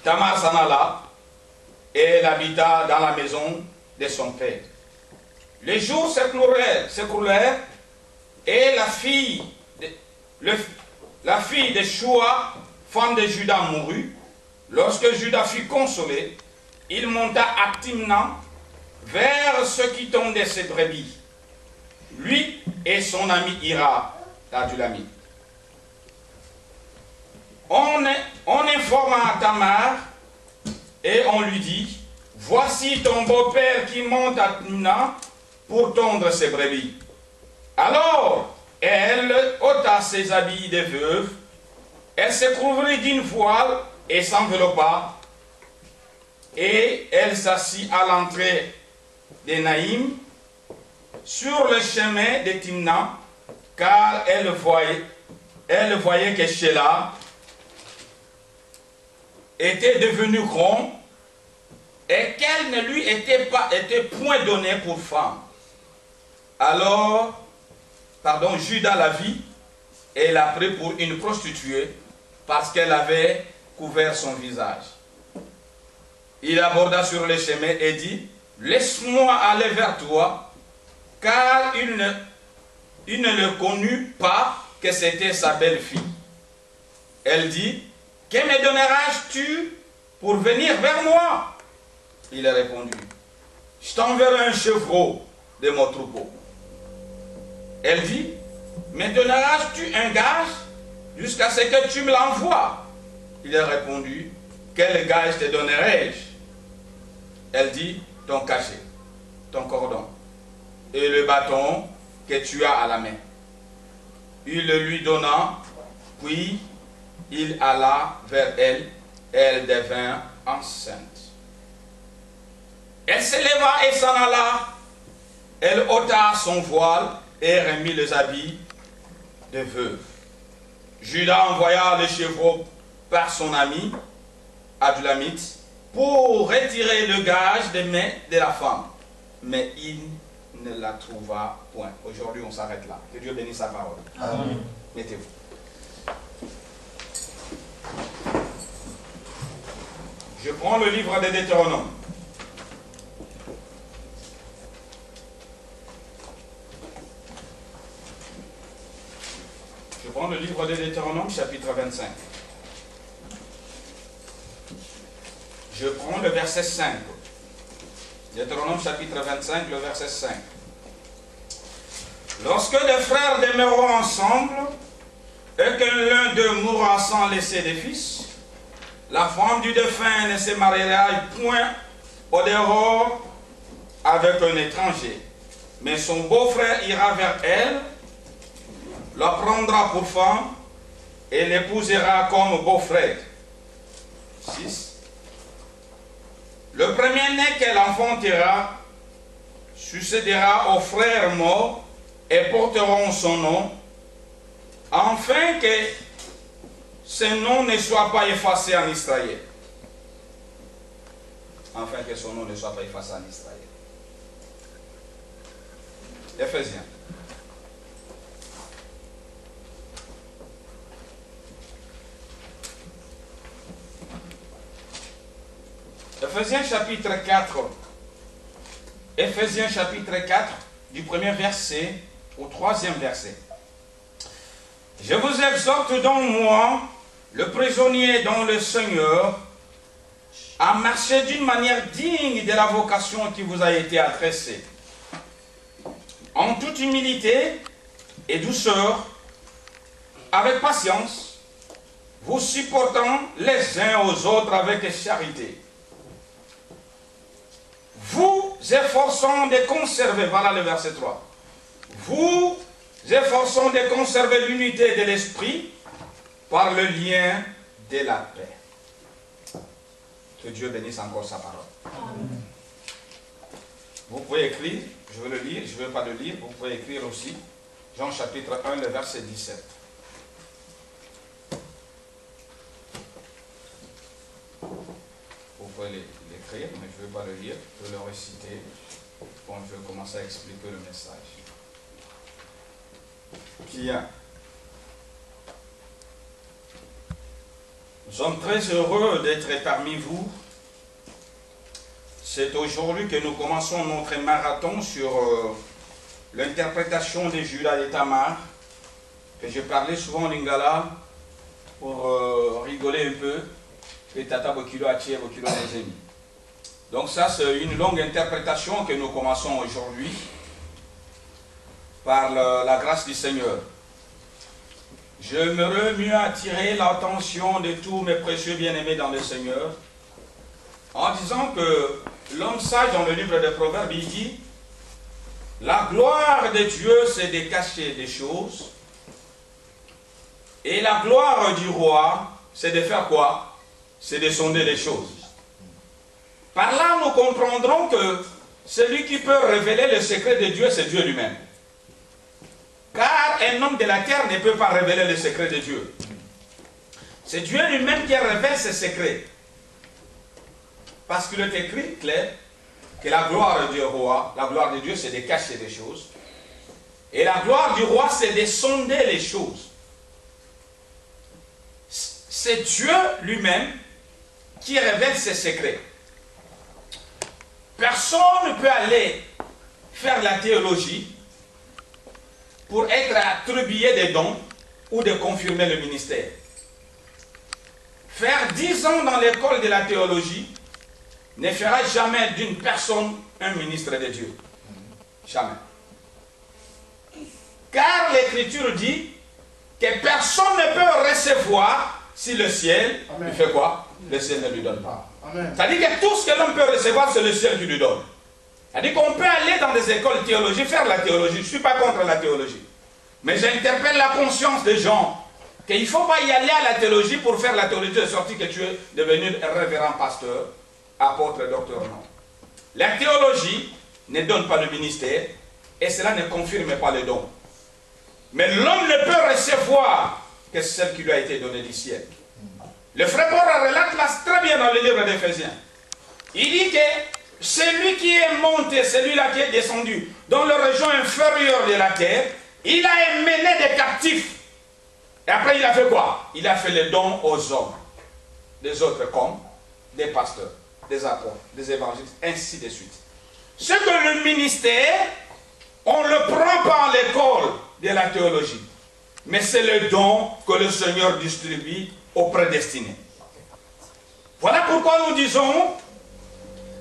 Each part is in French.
Tamar s'en alla et elle habita dans la maison de son père. Les jours s'écoulèrent et la fille de Shua, femme de Juda, mourut. Lorsque Juda fut consolé, il monta à Timna vers ceux qui tondaient ses brebis, lui et son ami Ira, l'Adulamite. On informa Tamar et on lui dit, voici ton beau-père qui monte à Timna pour tondre ses brebis. Alors, elle ôta ses habits de veuve, elle se couvrit d'une voile et s'enveloppa, et elle s'assit à l'entrée de Naïm, sur le chemin de Timna, car elle voyait que Sheila était devenu grand et qu'elle ne lui était point donnée pour femme. Alors, Juda la vit et l'a pris pour une prostituée parce qu'elle avait couvert son visage. Il aborda sur le chemin et dit, laisse-moi aller vers toi, car il ne le connut pas que c'était sa belle-fille. Elle dit, que me donneras-tu pour venir vers moi? Il a répondu, je t'enverrai un chevreau de mon troupeau. Elle dit, me donneras-tu un gage jusqu'à ce que tu me l'envoies? Il a répondu, quel gage te donnerai-je? Elle dit, ton cachet, ton cordon et le bâton que tu as à la main. Il le lui donna, puis il alla vers elle, elle devint enceinte. Elle se leva et s'en alla. Elle ôta son voile et remit les habits de veuve. Juda envoya les chevaux par son ami Adulamite pour retirer le gage des mains de la femme. Mais il ne la trouva point. Aujourd'hui, on s'arrête là. Que Dieu bénisse sa parole. Amen. Mettez-vous. Je prends le livre des Deutéronomes. Je prends le livre des Deutéronomes, chapitre 25. Je prends le verset 5. Deutéronome, chapitre 25, le verset 5. Lorsque les frères demeureront ensemble, et que l'un d'eux mourra sans laisser de fils, la femme du défunt ne se mariera point au dehors avec un étranger, mais son beau-frère ira vers elle, la prendra pour femme et l'épousera comme beau-frère. 6. Le premier-né qu'elle enfantera succédera aux frères morts et porteront son nom, afin que ce nom ne soit pas effacé en Israël. Afin que son nom ne soit pas effacé en Israël. Éphésiens. Éphésiens chapitre 4. Éphésiens chapitre 4, du premier verset au troisième verset. Je vous exhorte donc, moi, le prisonnier dans le Seigneur, à marcher d'une manière digne de la vocation qui vous a été adressée, en toute humilité et douceur, avec patience, vous supportant les uns aux autres avec charité. Vous efforçant de conserver, voilà le verset 3, vous efforçant de conserver l'unité de l'esprit par le lien de la paix. Que Dieu bénisse encore sa parole. Amen. Vous pouvez écrire, je vais le lire, je ne vais pas le lire, vous pouvez écrire aussi, Jean chapitre 1, le verset 17. Vous pouvez l'écrire, mais je ne vais pas le lire, je vais le réciter. Bon, je vais commencer à expliquer le message. Bien. Nous sommes très heureux d'être parmi vous. C'est aujourd'hui que nous commençons notre marathon sur l'interprétation de Judas et Tamar, que je parlais souvent en lingala pour rigoler un peu. Et tata bokilo atie bokilo nezemi. Donc ça c'est une longue interprétation que nous commençons aujourd'hui par la grâce du Seigneur. J'aimerais mieux attirer l'attention de tous mes précieux bien-aimés dans le Seigneur en disant que l'homme sage dans le livre des Proverbes, il dit la gloire de Dieu c'est de cacher des choses et la gloire du roi c'est de faire quoi? C'est de sonder les choses. Par là nous comprendrons que celui qui peut révéler le secret de Dieu c'est Dieu lui-même. Car un homme de la terre ne peut pas révéler le secret de Dieu. C'est Dieu lui-même qui révèle ses secrets. Parce qu'il est écrit clair que la gloire du roi, la gloire de Dieu, c'est de cacher des choses. Et la gloire du roi, c'est de sonder les choses. C'est Dieu lui-même qui révèle ses secrets. Personne ne peut aller faire la théologie pour être attribué des dons ou de confirmer le ministère. Faire 10 ans dans l'école de la théologie ne fera jamais d'une personne un ministre de Dieu. Jamais. Car l'Écriture dit que personne ne peut recevoir si le ciel, Amen. Il fait quoi? Le ciel ne lui donne pas. C'est-à-dire que tout ce que l'homme peut recevoir, c'est le ciel qui lui donne. C'est-à-dire qu'on peut aller dans des écoles théologiques, faire la théologie. Je ne suis pas contre la théologie. Mais j'interpelle la conscience des gens qu'il ne faut pas y aller à la théologie pour faire la théologie de sortie que tu es devenu un révérend pasteur, apôtre, docteur, non. La théologie ne donne pas le ministère et cela ne confirme pas le don. Mais l'homme ne peut recevoir que celle qui lui a été donnée du ciel. Le frère Paul relate là très bien dans le livre d'Éphésiens. Il dit que celui qui est monté, celui-là qui est descendu dans la région inférieure de la terre, il a mené des captifs. Et après il a fait quoi? Il a fait les dons aux hommes. Des autres comme des pasteurs, des apôtres, des évangélistes, ainsi de suite. Ce que le ministère, on ne le prend pas à l'école de la théologie. Mais c'est le don que le Seigneur distribue aux prédestinés. Voilà pourquoi nous disons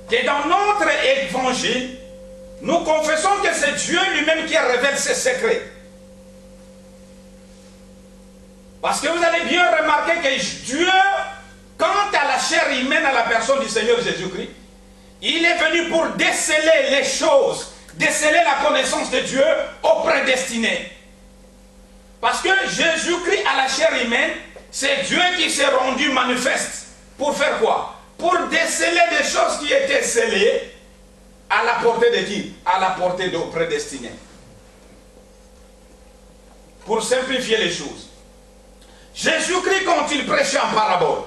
que dans notre évangile, nous confessons que c'est Dieu lui-même qui révèle ses secrets. Parce que vous allez bien remarquer que Dieu, quant à la chair humaine, à la personne du Seigneur Jésus-Christ, il est venu pour déceler les choses, déceler la connaissance de Dieu aux prédestinés. Parce que Jésus-Christ à la chair humaine, c'est Dieu qui s'est rendu manifeste. Pour faire quoi? Pour déceler des choses qui étaient scellées à la portée de qui? À la portée de prédestinés. Pour simplifier les choses. Jésus-Christ, quand il prêchait en parabole,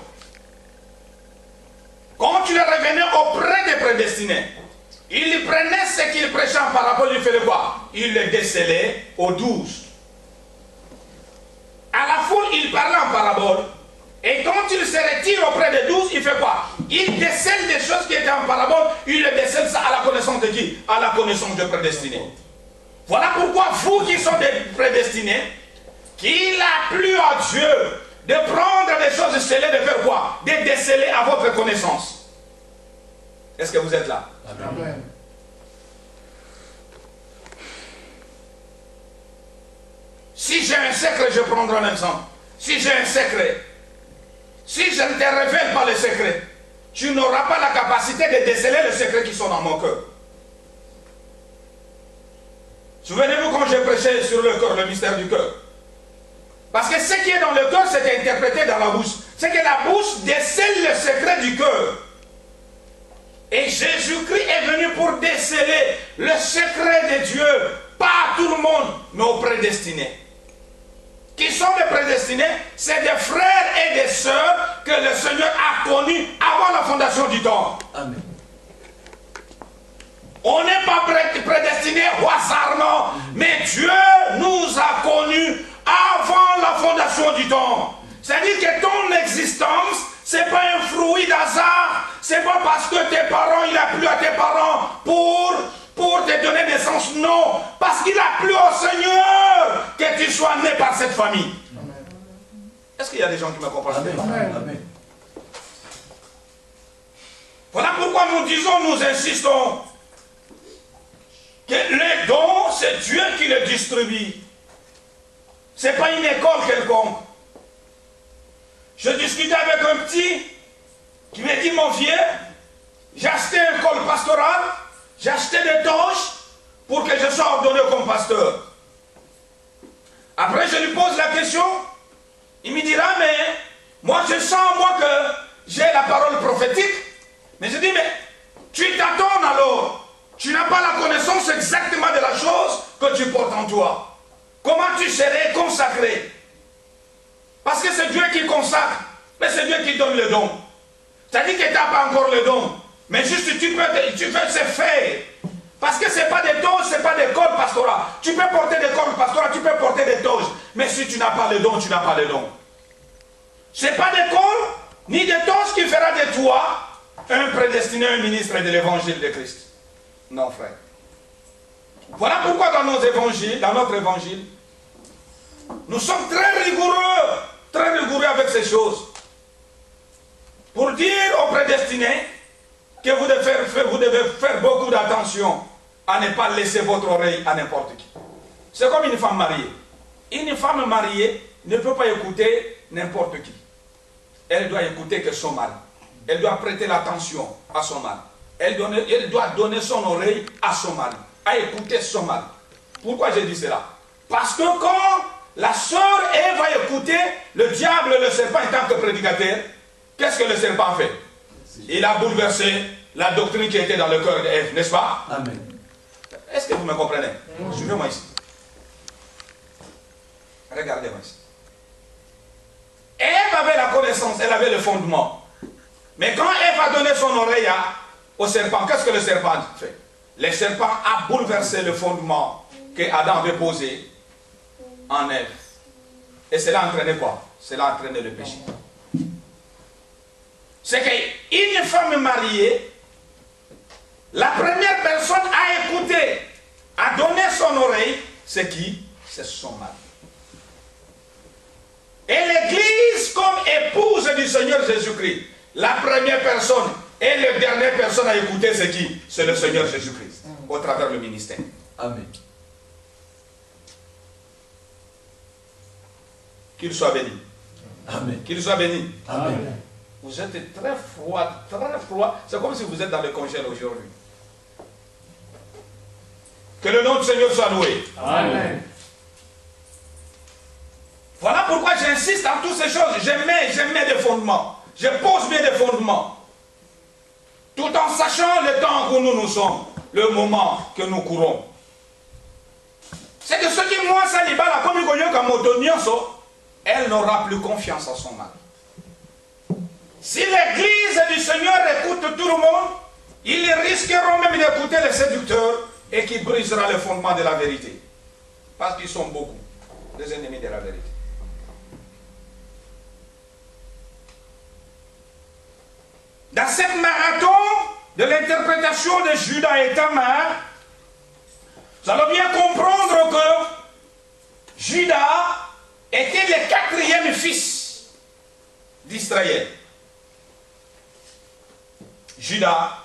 quand il revenait auprès des prédestinés, il prenait ce qu'il prêchait en parabole, il faisait quoi? Il le décelait aux 12. À la foule, il parlait en parabole. Et quand il se retire auprès des 12, il fait quoi? Il décèle des choses qui étaient en parabole, il le décèle ça à la connaissance de qui? À la connaissance de prédestinés. Voilà pourquoi vous qui sont des prédestinés, qu'il a plu à Dieu de prendre des choses scellées, de faire quoi? De déceler à votre connaissance. Est-ce que vous êtes là? Amen. Si j'ai un secret, je prendrai un exemple. Si j'ai un secret, si je ne te révèle pas le secret, tu n'auras pas la capacité de déceler les secrets qui sont dans mon cœur. Souvenez-vous quand j'ai prêché sur le cœur, le mystère du cœur. Parce que ce qui est dans le cœur, c'est interprété dans la bouche. C'est que la bouche décèle le secret du cœur. Et Jésus-Christ est venu pour déceler le secret de Dieu. Pas à tout le monde, mais aux prédestinés. Qui sont des prédestinés? C'est des frères et des sœurs que le Seigneur a connus avant la fondation du temps. Amen. On n'est pas prédestinés au hasard, non. Mais Dieu nous a connus avant la fondation du temps. C'est-à-dire que ton existence, ce n'est pas un fruit d'hasard. Ce n'est pas parce que tes parents, il a plu à tes parents pour te donner naissance. Non. Parce qu'il a plu au Seigneur que tu sois né par cette famille. Est-ce qu'il y a des gens qui me comprennent? Amen. Amen. Voilà pourquoi nous disons, nous insistons, que les dons, c'est Dieu qui les distribue. Ce n'est pas une école quelconque. Je discutais avec un petit qui m'a dit, mon vieux, j'ai acheté un col pastoral, j'ai acheté des toges pour que je sois ordonné comme pasteur. Après, je lui pose la question, il me dira, mais moi je sens moi que j'ai la parole prophétique. Mais je dis, mais tu t'attends alors. Tu n'as pas la connaissance exactement de la chose que tu portes en toi. Comment tu serais consacré? Parce que c'est Dieu qui consacre, mais c'est Dieu qui donne le don. C'est-à-dire que tu n'as pas encore le don, mais juste tu peux se faire. Parce que ce n'est pas des toges, ce n'est pas des cols pastoraux. Tu peux porter des cols pastoraux, tu peux porter des toges, mais si tu n'as pas le don, tu n'as pas le don. Ce n'est pas des cols, ni des toges qui fera de toi un prédestiné, un ministre de l'évangile de Christ. Non, frère. Voilà pourquoi dans nos évangiles, dans notre évangile, nous sommes très rigoureux avec ces choses. Pour dire aux prédestinés que vous devez faire beaucoup d'attention à ne pas laisser votre oreille à n'importe qui. C'est comme une femme mariée. Une femme mariée ne peut pas écouter n'importe qui. Elle doit écouter que son mari. Elle doit prêter l'attention à son mari. Elle doit donner son oreille à son mari, à écouter son mari. Pourquoi j'ai dit cela? Parce que quand la sœur Ève va écouter le diable, le serpent en tant que prédicateur, qu'est-ce que le serpent fait? Il a bouleversé la doctrine qui était dans le cœur d'Ève, n'est-ce pas? Amen. Est-ce que vous me comprenez? Suivez-moi ici. Regardez-moi ici. Ève avait la connaissance, elle avait le fondement. Mais quand Ève a donné son oreille au serpent, qu'est-ce que le serpent fait? Le serpent a bouleversé le fondement que Adam avait posé en Ève. Et cela a entraîné quoi? Cela a entraîné le péché. C'est qu'une femme mariée, la première personne à écouter, à donner son oreille, c'est qui? C'est son mari. Et l'Église, comme épouse du Seigneur Jésus-Christ, la première personne et la dernière personne à écouter, c'est qui? C'est le Seigneur Jésus-Christ, au travers du ministère. Amen. Qu'il soit béni. Amen. Qu'il soit béni. Amen. Vous êtes très froid, très froid. C'est comme si vous êtes dans le congèle aujourd'hui. Que le nom du Seigneur soit loué. Amen. Voilà pourquoi j'insiste en toutes ces choses. Je mets des fondements. Je pose bien des fondements. Tout en sachant le temps où nous sommes, le moment que nous courons. C'est que ce qui moi, ça n'est pas la communication comme Otonianso, elle n'aura plus confiance en son mari. Si l'église du Seigneur écoute tout le monde, ils risqueront même d'écouter les séducteurs et qui brisera le fondement de la vérité. Parce qu'ils sont beaucoup, les ennemis de la vérité. Dans cette marathon de l'interprétation de Judas et Tamar, nous allons bien comprendre que Judas était le quatrième fils d'Israël. Judas,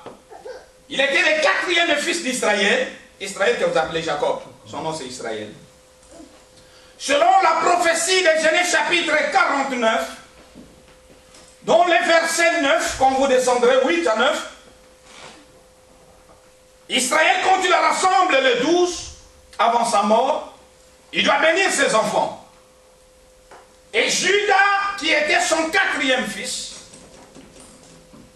il était le quatrième fils d'Israël. Israël que vous appelez Jacob, son nom c'est Israël. Selon la prophétie de Genèse chapitre 49, dont les versets 9, quand vous descendrez 8 à 9, Israël, quand il rassemble les 12 avant sa mort, il doit bénir ses enfants. Et Judas, qui était son quatrième fils,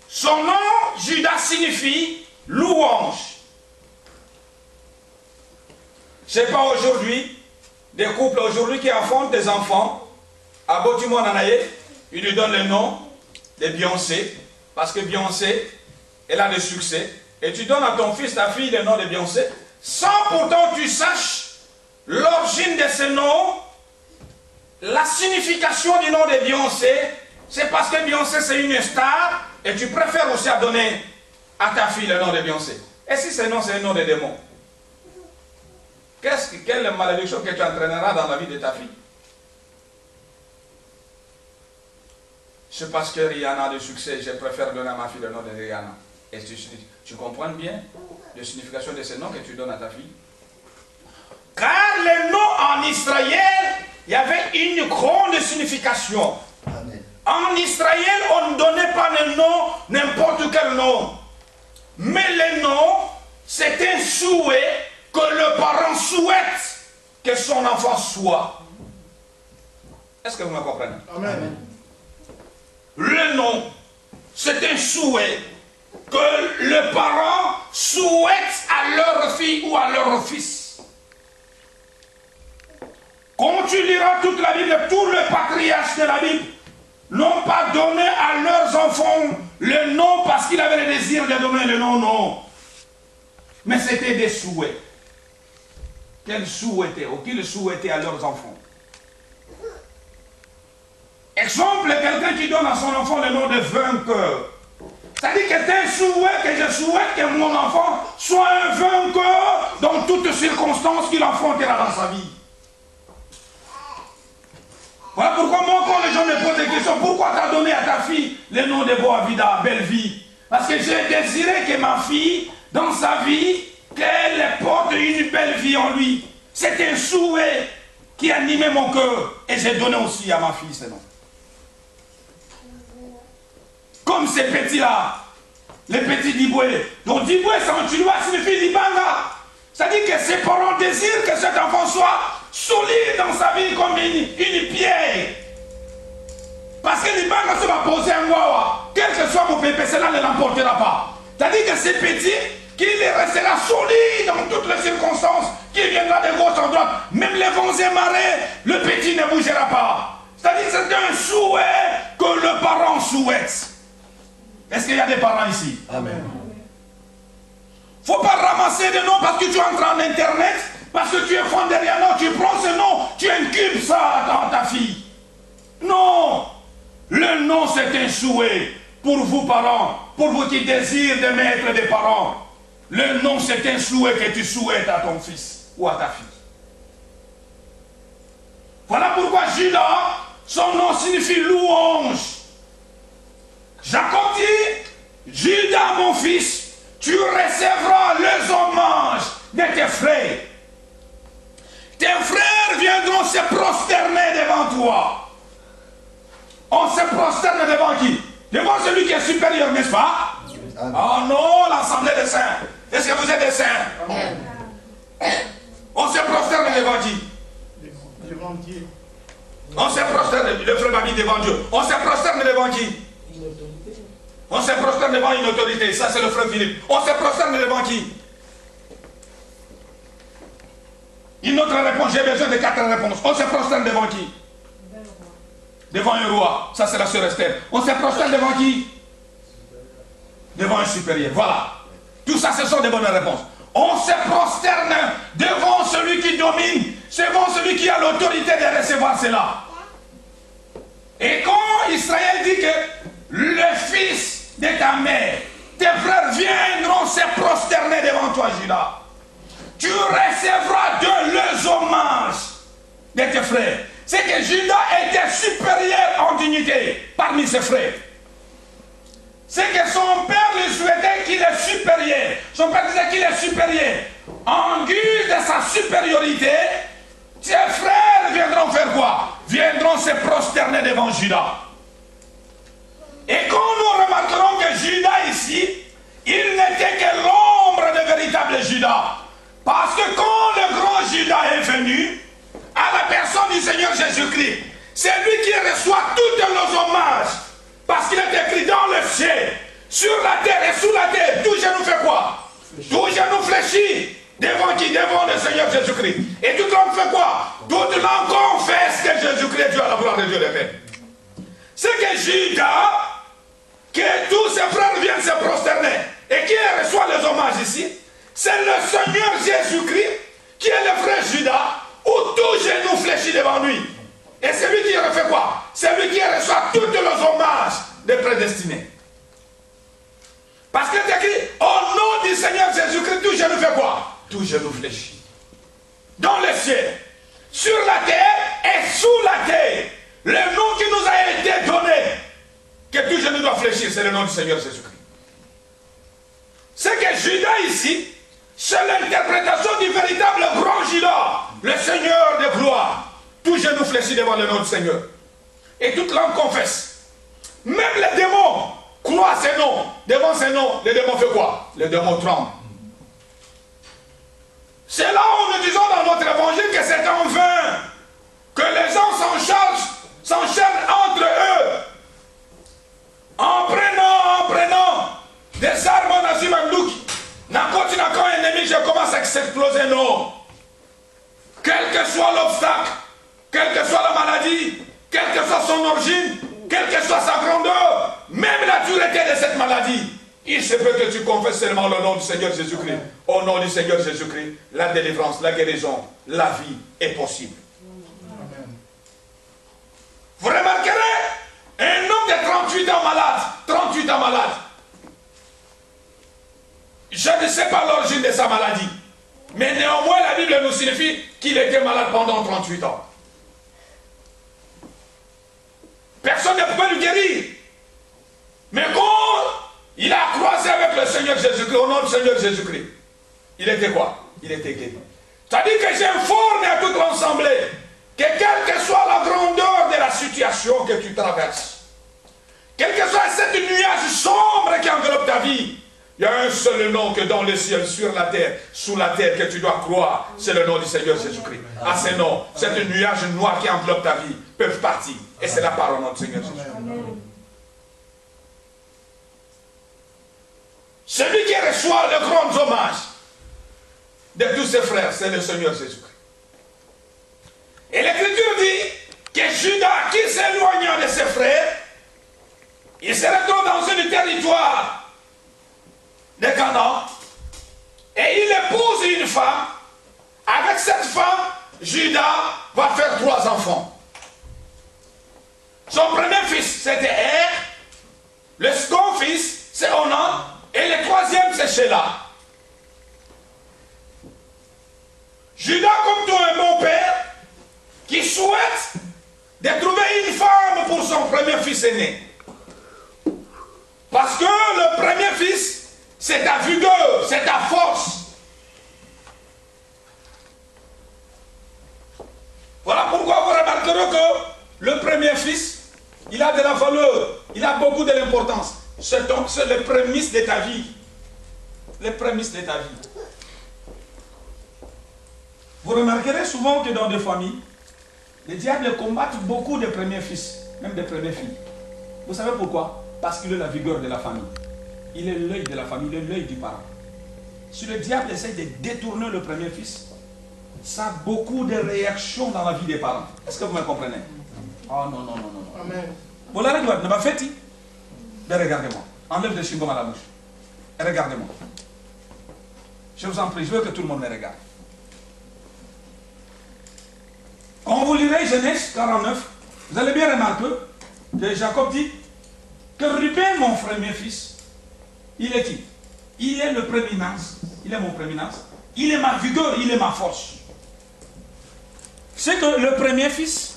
son nom, Judas, signifie louange. Je ne sais pas aujourd'hui, des couples aujourd'hui qui affrontent des enfants, à Botimon Nanaye, ils lui donnent le nom de Beyoncé, parce que Beyoncé, elle a du succès, et tu donnes à ton fils, ta fille, le nom de Beyoncé, sans pourtant que tu saches l'origine de ce nom, la signification du nom de Beyoncé, c'est parce que Beyoncé c'est une star et tu préfères aussi à donner à ta fille le nom de Beyoncé. Et si ce nom c'est un nom de démon? Quelle malédiction que tu entraîneras dans la vie de ta fille? C'est parce que Rihanna a de succès, je préfère donner à ma fille le nom de Rihanna. Et tu comprends bien la signification de ce nom que tu donnes à ta fille? Car le nom en Israël, il y avait une grande signification. Amen. En Israël, on ne donnait pas le nom, n'importe quel nom. Mais le nom, c'est un souhait que le parent souhaite que son enfant soit. Est-ce que vous me comprenez? Amen. Le nom, c'est un souhait que le parent souhaite à leur fille ou à leur fils. Quand tu liras toute la Bible, tous les patriarches de la Bible n'ont pas donné à leurs enfants le nom parce qu'ils avaient le désir de donner le nom, non. Mais c'était des souhaits. Qu'ils souhaitaient ou qu'ils souhaitaient à leurs enfants. Exemple, quelqu'un qui donne à son enfant le nom de vainqueur. C'est-à-dire que c'est un souhait que je souhaite que mon enfant soit un vainqueur dans toutes circonstances qu'il affrontera dans sa vie. Voilà pourquoi moi, quand les gens me posent des questions, pourquoi tu as donné à ta fille le nom de Boavida, belle vie? Parce que j'ai désiré que ma fille, dans sa vie, qu'elle porte une belle vie en lui. C'est un souhait qui animait mon cœur. Et j'ai donné aussi à ma fille ce nom. Comme ces petits-là, les petits Diboué. Donc Diboué, ça en chinois signifie Libanga. C'est-à-dire que ses parents désirent que cet enfant soit solide dans sa vie comme une pierre. Parce que Libanga se va poser un wawa. Quel que soit mon pépé, cela ne l'emportera pas. C'est-à-dire que ces petits, qu'il restera solide dans toutes les circonstances, qu'il viendra de gauche en droite, même les vents et marées, le petit ne bougera pas. C'est-à-dire que c'est un souhait que le parent souhaite. Est-ce qu'il y a des parents ici? Amen. Il ne faut pas ramasser des noms parce que tu entres en internet, parce que tu es fan de rien, non, tu prends ce nom, tu incubes ça dans ta fille. Non. Le nom c'est un souhait pour vous parents, pour vous qui désirent de mettre des parents. Le nom c'est un souhait que tu souhaites à ton fils ou à ta fille. Voilà pourquoi Judas, son nom signifie louange. Jacob dit, Judas mon fils, tu recevras les hommages de tes frères. Tes frères viendront se prosterner devant toi. On se prosterne devant qui? Devant celui qui est supérieur, n'est-ce pas? Oh non, l'assemblée des saints. Est-ce que vous êtes des saints? Amen. On se prosterne devant qui? Devant Dieu. On se prosterne, le frère m'a dit devant Dieu. On se prosterne devant qui? On se prosterne devant une autorité. Ça, c'est le frère Philippe. On se prosterne devant qui? Une autre réponse. J'ai besoin de 4 réponses. On se prosterne devant qui? Devant un roi. Ça, c'est la sœur Esther. On se prosterne devant qui? Devant un supérieur. Voilà. Tout ça, ce sont des bonnes réponses. On se prosterne devant celui qui domine, devant celui qui a l'autorité de recevoir cela. Et quand Israël dit que le fils de ta mère, tes frères viendront se prosterner devant toi, Judas, tu recevras de leurs hommages de tes frères. C'est que Judas était supérieur en dignité parmi ses frères. C'est que son père lui souhaitait qu'il est supérieur. Son père disait qu'il est supérieur. En guise de sa supériorité, ses frères viendront faire quoi? Viendront se prosterner devant Judas. Et quand nous remarquerons que Judas ici, il n'était que l'ombre de véritable Judas. Parce que quand le grand Judas est venu, à la personne du Seigneur Jésus-Christ, c'est lui qui reçoit tous nos hommages. Parce qu'il est écrit dans le ciel, sur la terre et sous la terre, tout genou fait quoi? Tout genou fléchit. Devant qui? Devant le Seigneur Jésus-Christ. Et toute langue fait quoi? Toute langue confesse que Jésus-Christ est Dieu à la gloire de Dieu le Père. C'est que Judas, que tous ses frères viennent se prosterner, et qui reçoit les hommages ici, c'est le Seigneur Jésus-Christ qui est le frère Judas, où tout genou fléchit devant lui. Et c'est lui qui refait quoi? C'est lui qui reçoit tous les hommages des prédestinés. Parce que c'est écrit, au nom du Seigneur Jésus-Christ, tout genou fait quoi? Tout genou fléchit. Dans les cieux, sur la terre et sous la terre, le nom qui nous a été donné, que tout genou doit fléchir, c'est le nom du Seigneur Jésus-Christ. C'est que Judas ici, c'est l'interprétation du véritable grand Judas, le Seigneur de gloire. Tout genou fléchit devant le nom du Seigneur. Et toute langue confesse. Même les démons croient ces noms. Devant ces noms, les démons font quoi? Les démons tremblent. C'est là où nous disons dans notre évangile que c'est en vain que les gens s'enchaînent entre eux. En prenant des armes en Azimandouk, n'importe quand un ennemi, je commence à s'exploser, non. Quel que soit l'obstacle, quelle que soit la maladie, quelle que soit son origine, quelle que soit sa grandeur, même la dureté de cette maladie, il se peut que tu confesses seulement le nom du Seigneur Jésus-Christ. Au nom du Seigneur Jésus-Christ, la délivrance, la guérison, la vie est possible. Amen. Vous remarquerez, un homme de 38 ans malade, je ne sais pas l'origine de sa maladie, mais néanmoins la Bible nous signifie qu'il était malade pendant 38 ans. Personne ne pouvait lui guérir. Mais quand il a croisé avec le Seigneur Jésus-Christ, au nom du Seigneur Jésus-Christ, il était quoi? Il était guéri. C'est-à-dire que j'informe à toute l'assemblée que quelle que soit la grandeur de la situation que tu traverses, quel que soit cette nuage sombre qui englobe ta vie, il y a un seul nom que dans le ciel, sur la terre, sous la terre, que tu dois croire, c'est le nom du Seigneur Jésus-Christ. À ce nom, cette nuage noir qui englobe ta vie peuvent partir. Et c'est la parole de notre Seigneur Jésus-Christ. Celui qui reçoit le grand hommage de tous ses frères, c'est le Seigneur Jésus-Christ. Et l'Écriture dit que Judas, qui s'éloigna de ses frères, il se retrouve dans un territoire de Canaan, et il épouse une femme. Avec cette femme, Judas va faire 3 enfants. Son premier fils, c'était Er. Le second fils, c'est Onan. Et le troisième, c'est Sheila. Judas, comme tout un bon père, qui souhaite de trouver une femme pour son premier fils aîné. Parce que le premier fils, c'est ta vigueur, c'est ta force. Voilà pourquoi vous remarquerez que le premier fils, il a de la valeur, il a beaucoup de l'importance. C'est le prémisse de ta vie. Les prémices de ta vie. Vous remarquerez souvent que dans des familles, les diables combattent beaucoup de premiers fils, même des premières filles. Vous savez pourquoi? Parce qu'il est la vigueur de la famille. Il est l'œil de la famille, il est l'œil du parent. Si le diable essaie de détourner le premier fils, ça a beaucoup de réactions dans la vie des parents. Est-ce que vous me comprenez? Oh non, non, non, non. Amen. Vous l'avez dit, ne m'a fait dit. Mais regardez-moi. Enlève le chewing-gum à la bouche. Et regardez-moi. Je vous en prie, je veux que tout le monde me regarde. Quand vous lirez Genèse 49, vous allez bien remarquer que Jacob dit que Ruben, mon premier fils, il est qui? Il est le prééminence. Il est mon prééminence. Il est ma vigueur, il est ma force. C'est que le premier fils,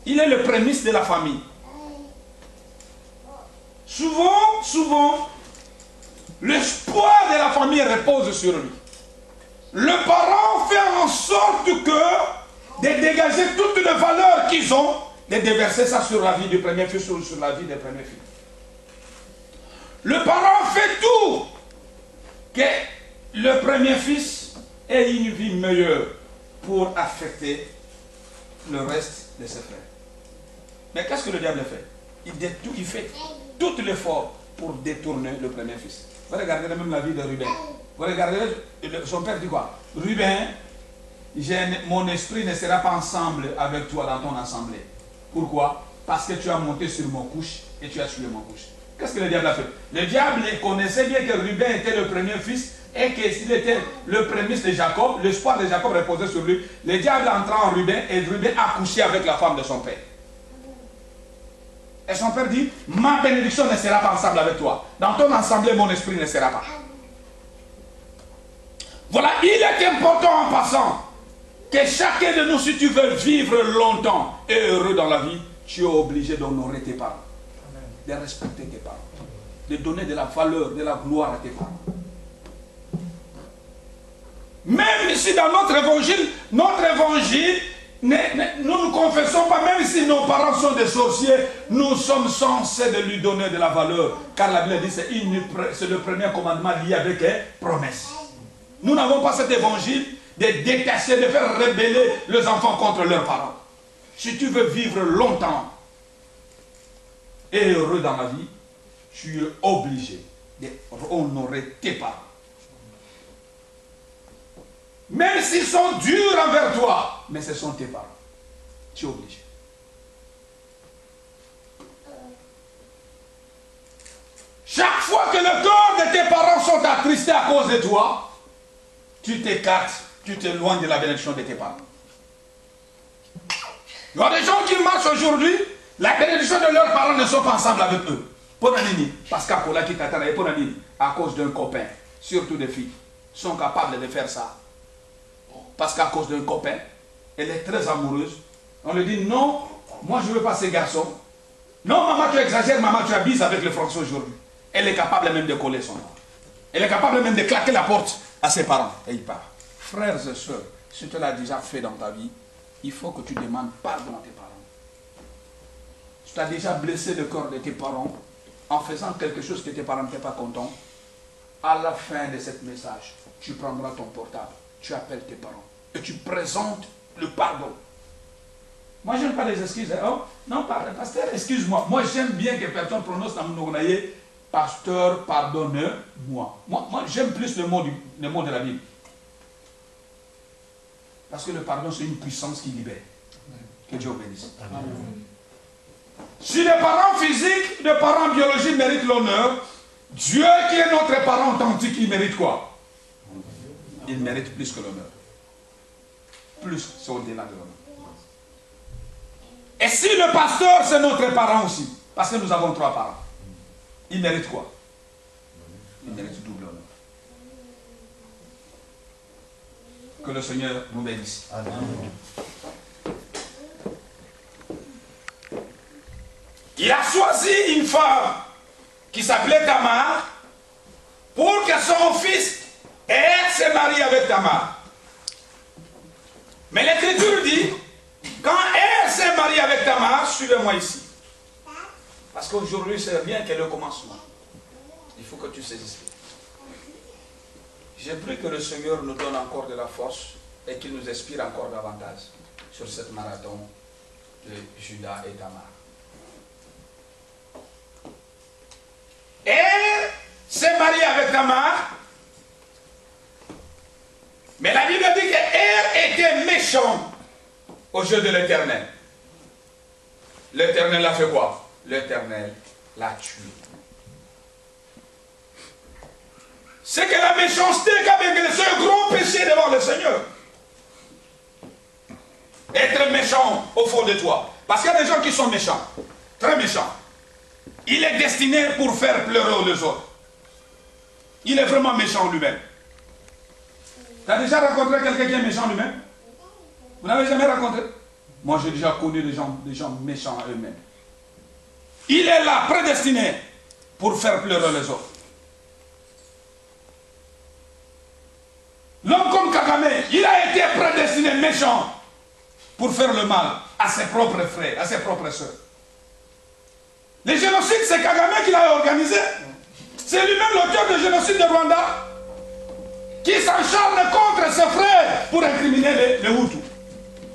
il est le prémisse de la famille. Souvent, l'espoir de la famille repose sur lui. Le parent fait en sorte que de dégager toutes les valeurs qu'ils ont, de déverser ça sur la vie du premier fils ou sur la vie des premiers fils. Le parent fait tout que le premier fils ait une vie meilleure pour affecter le reste de ses frères. Mais qu'est-ce que le diable fait? Il fait tout l'effort pour détourner le premier fils. Vous regardez même la vie de Ruben. Vous regardez, son père dit quoi? Ruben, mon esprit ne sera pas ensemble avec toi dans ton assemblée. Pourquoi? Parce que tu as monté sur mon couche et tu as tué mon couche. Qu'est-ce que le diable a fait? Le diable connaissait bien que Ruben était le premier fils et qu'il était le prémisse de Jacob, l'espoir de Jacob reposait sur lui, le diable entra en Ruben et Ruben a couché avec la femme de son père. Et son père dit, ma bénédiction ne sera pas ensemble avec toi. Dans ton assemblée, mon esprit ne sera pas. Voilà, il est important en passant que chacun de nous, si tu veux vivre longtemps et heureux dans la vie, tu es obligé d'honorer tes parents, de respecter tes parents, de donner de la valeur, de la gloire à tes parents. Même si dans notre évangile, nous ne confessons pas, même si nos parents sont des sorciers, nous sommes censés de lui donner de la valeur. Car la Bible dit que c'est le premier commandement lié avec promesse. Nous n'avons pas cet évangile de détacher, de faire rebeller les enfants contre leurs parents. Si tu veux vivre longtemps et heureux dans la vie, tu es obligé d'honorer tes parents. Même s'ils sont durs envers toi, mais ce sont tes parents. Tu es obligé. Chaque fois que le corps de tes parents sont attristés à cause de toi, tu t'écartes, tu t'éloignes de la bénédiction de tes parents. Il y a des gens qui marchent aujourd'hui, la bénédiction de leurs parents ne sont pas ensemble avec eux. Parce qu'à cause d'un copain, surtout des filles, sont capables de faire ça. Parce qu'à cause d'un copain, elle est très amoureuse. On lui dit non, moi je ne veux pas ces garçons. Non, maman, tu exagères, maman, tu abuses avec le Français aujourd'hui. Elle est capable même de coller son nom. Elle est capable même de claquer la porte à ses parents. Et il part. Frères et sœurs, si tu l'as déjà fait dans ta vie, il faut que tu demandes pardon à tes parents. Si tu as déjà blessé le corps de tes parents en faisant quelque chose que tes parents n'étaient pas contents, à la fin de ce message, tu prendras ton portable, tu appelles tes parents et tu présentes le pardon. Moi, je n'aime pas les excuses. Oh, non, pasteur, excuse-moi. Moi, j'aime bien que personne prononce dans mon oreiller, pasteur, pardonne-moi. Moi j'aime plus le mot de la Bible. Parce que le pardon, c'est une puissance qui libère. Que Dieu bénisse. Si les parents physiques, les parents biologiques méritent l'honneur, Dieu qui est notre parent authentique, il mérite quoi? Il mérite plus que l'honneur. Plus, c'est au-delà de l'honneur. Et si le pasteur, c'est notre parent aussi, parce que nous avons 3 parents, il mérite quoi? Il mérite double honneur. Que le Seigneur nous bénisse. Amen. Il a choisi une femme qui s'appelait Tamar pour que son fils se marie avec Tamar. Mais l'Écriture dit, quand elle s'est mariée avec Tamar, suivez-moi ici. Parce qu'aujourd'hui, c'est rien que le commencement. Il faut que tu saisisses. J'ai pris que le Seigneur nous donne encore de la force et qu'il nous inspire encore davantage sur cette marathon de Judas et Tamar. Elle s'est mariée avec Tamar, mais la Bible dit qu'elle était méchante aux yeux de l'Éternel. L'Éternel a fait quoi? L'Éternel l'a tuée. C'est que la méchanceté c'est un gros péché devant le Seigneur. Être méchant au fond de toi. Parce qu'il y a des gens qui sont méchants, très méchants. Il est destiné pour faire pleurer les autres. Il est vraiment méchant lui-même. Tu as déjà rencontré quelqu'un qui est méchant lui-même? Vous n'avez jamais rencontré? Moi, j'ai déjà connu des gens méchants eux-mêmes. Il est là, prédestiné pour faire pleurer les autres. L'homme comme Kagame, il a été prédestiné méchant pour faire le mal à ses propres frères, à ses propres soeurs. Le génocide, c'est Kagame qui l'a organisé. C'est lui-même l'auteur du génocide de Rwanda qui s'acharne contre ses frères pour incriminer les Hutus.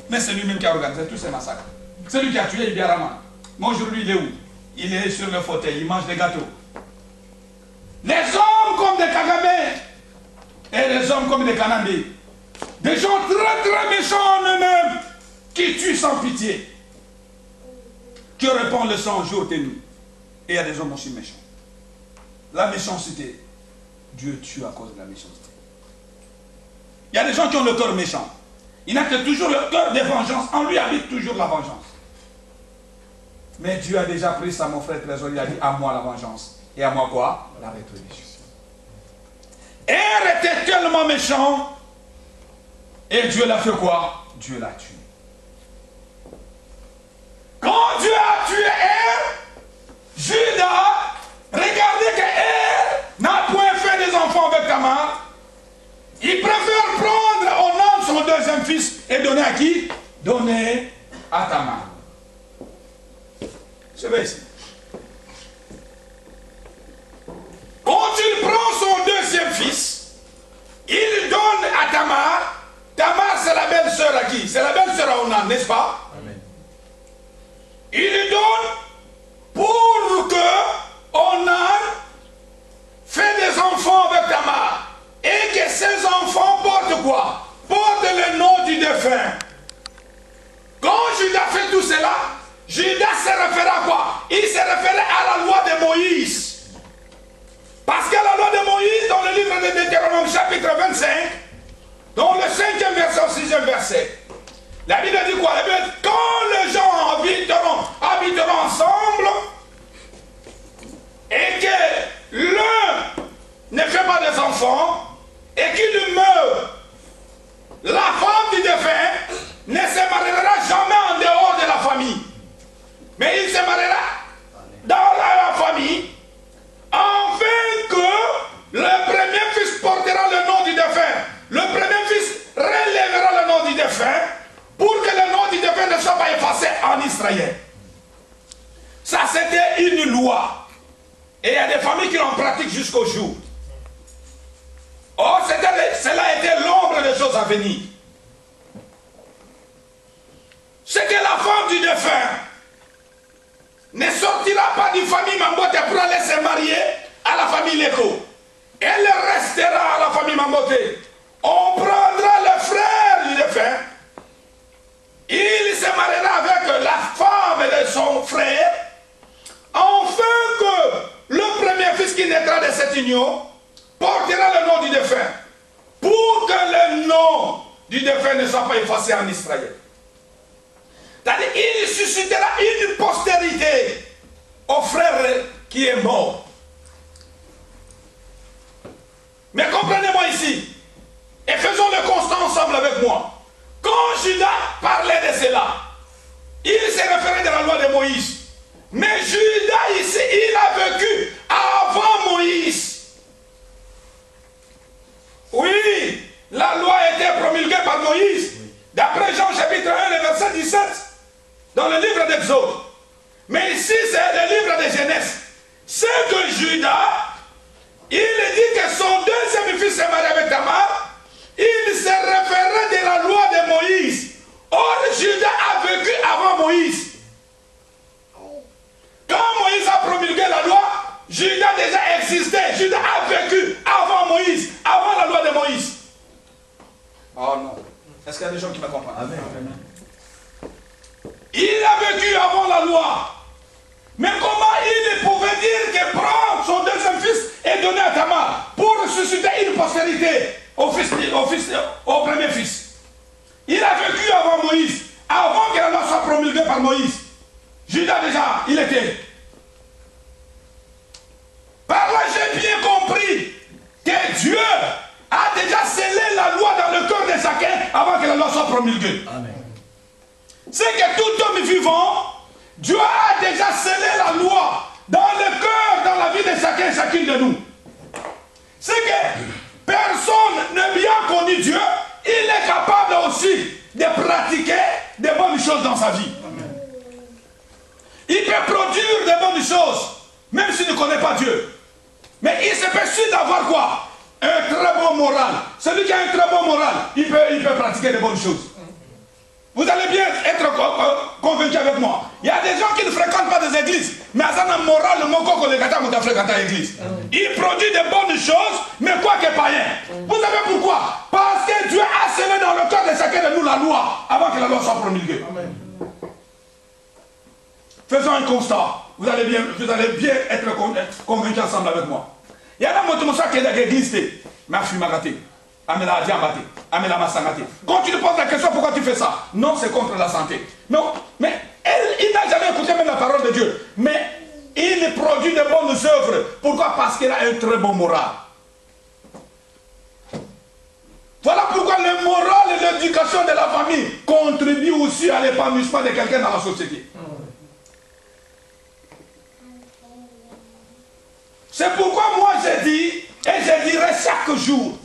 Mais c'est lui-même qui a organisé tous ces massacres. C'est lui qui a tué Ibiarama. Mais aujourd'hui, il est où? Il est sur le fauteuil, il mange des gâteaux. Les hommes comme des Kagame et les hommes comme des Kanambe, des gens très très méchants en eux-mêmes, qui tuent sans pitié, qui répandent le sang jour et nuit. Et il y a des hommes aussi méchants. La méchanceté Dieu tue à cause de la méchanceté. Il y a des gens qui ont le cœur méchant. Il n'a que toujours le cœur de vengeance. En lui habite toujours la vengeance. Mais Dieu a déjà pris ça, mon frère Trésor. Il a dit à moi la vengeance. Et à moi quoi? La rétribution. Er était tellement méchant. Et Dieu l'a fait quoi? Dieu l'a tué. Quand Dieu a tué Er, Judas, regardez que Er n'a point fait des enfants avec Tamar. Il préfère prendre au nom de son deuxième fils et donner à qui? Donner à Tamar. Je vais ici. Quand il prend son deuxième fils, il donne à Tamar. Tamar, c'est la belle-sœur à qui? C'est la belle-sœur à Onan, n'est-ce pas? Amen. Il lui donne pour que Onan fait des enfants avec Tamar. Et que ces enfants portent quoi? Portent le nom du défunt. Quand Judas fait tout cela, Judas se réfère à quoi? Il se réfère à la loi de Moïse. Parce que la loi de Moïse, dans le livre de Deutéronome, chapitre 25, dans le 5e verset au 6e verset, la Bible dit quoi? La Bible dit, quand les gens habiteront ensemble, et que l'un ne fait pas des enfants, et qu'il meurt, la femme du défunt ne se mariera jamais en dehors de la famille. Mais il se mariera dans la famille, afin que le premier fils portera le nom du défunt. Le premier fils relèvera le nom du défunt, pour que le nom du défunt ne soit pas effacé en Israël. Ça, c'était une loi. Et il y a des familles qui l'en pratiquent jusqu'au jour. Or, cela était l'ombre des choses à venir. C'est que la femme du défunt ne sortira pas d'une famille Mambote pour aller se marier à la famille Leko. Elle restera à la famille Mambote. On prendra le frère du défunt. Il se mariera avec la femme de son frère, afin que le premier fils qui naîtra de cette union portera le nom du défunt, pour que le nom du défunt ne soit pas effacé en Israël. C'est-à-dire, il suscitera une postérité au frère qui est mort. Mais comprenez-moi ici, et faisons le constat ensemble avec moi. Quand Judas parlait de cela, il s'est référé de la loi de Moïse. Mais Judas ici, il a vécu avant Moïse. Oui, la loi a été promulguée par Moïse, d'après Jean chapitre 1, le verset 17, dans le livre d'Exode. Mais ici, c'est le livre de Genèse. C'est que Judas, il dit que son deuxième fils s'est marié avec Tamar, il se référait de la loi de Moïse. Or, Judas a vécu avant Moïse. Quand Moïse a promulgué la loi, Judas déjà existait. Judas a vécu avant Moïse, avant la loi de Moïse. Oh non. Est-ce qu'il y a des gens qui me comprennent? Amen. Il a vécu avant la loi. Mais comment il pouvait dire que prendre son deuxième fils et donner à Tamar pour susciter une postérité au premier fils? Il a vécu avant Moïse, avant que la loi soit promulguée par Moïse. Judas déjà, il était. Par là, j'ai bien compris que Dieu a déjà scellé la loi dans le cœur de chacun avant que la loi soit promulguée. Amen. C'est que tout homme vivant, Dieu a déjà scellé la loi dans le cœur, dans la vie de chacun et chacune de nous. C'est que personne n'a bien connu Dieu, il est capable aussi de pratiquer de bonnes choses dans sa vie. Amen. Il peut produire de bonnes choses, même s'il ne connaît pas Dieu. Mais il se peut aussi d'avoir quoi? Un très bon moral. Celui qui a un très bon moral, il peut pratiquer de bonnes choses. Vous allez bien être convaincu avec moi. Il y a des gens qui ne fréquentent pas des églises, mais ça n'a moral le mot qu'on a fréquenté l'église. Il produit de bonnes choses, mais quoi que païen. Vous savez pourquoi? Parce que Dieu a scellé dans le cœur de chacun de nous la loi avant que la loi soit promulguée. Amen. Faisons un constat. Vous allez bien être convaincus ensemble avec moi. Il y a un moto qui est dans l'église, mais il fume à gâter. Amela Diamate, Amela Massangate. Quand tu lui poses la question pourquoi tu fais ça, non, c'est contre la santé. Non, mais il n'a jamais écouté même la parole de Dieu. Mais il produit de bonnes œuvres. Pourquoi? Parce qu'il a un très bon moral. Voilà pourquoi le moral et l'éducation de la famille contribuent aussi à l'épanouissement de quelqu'un dans la société. C'est pourquoi moi je dis, et je dirai chaque jour,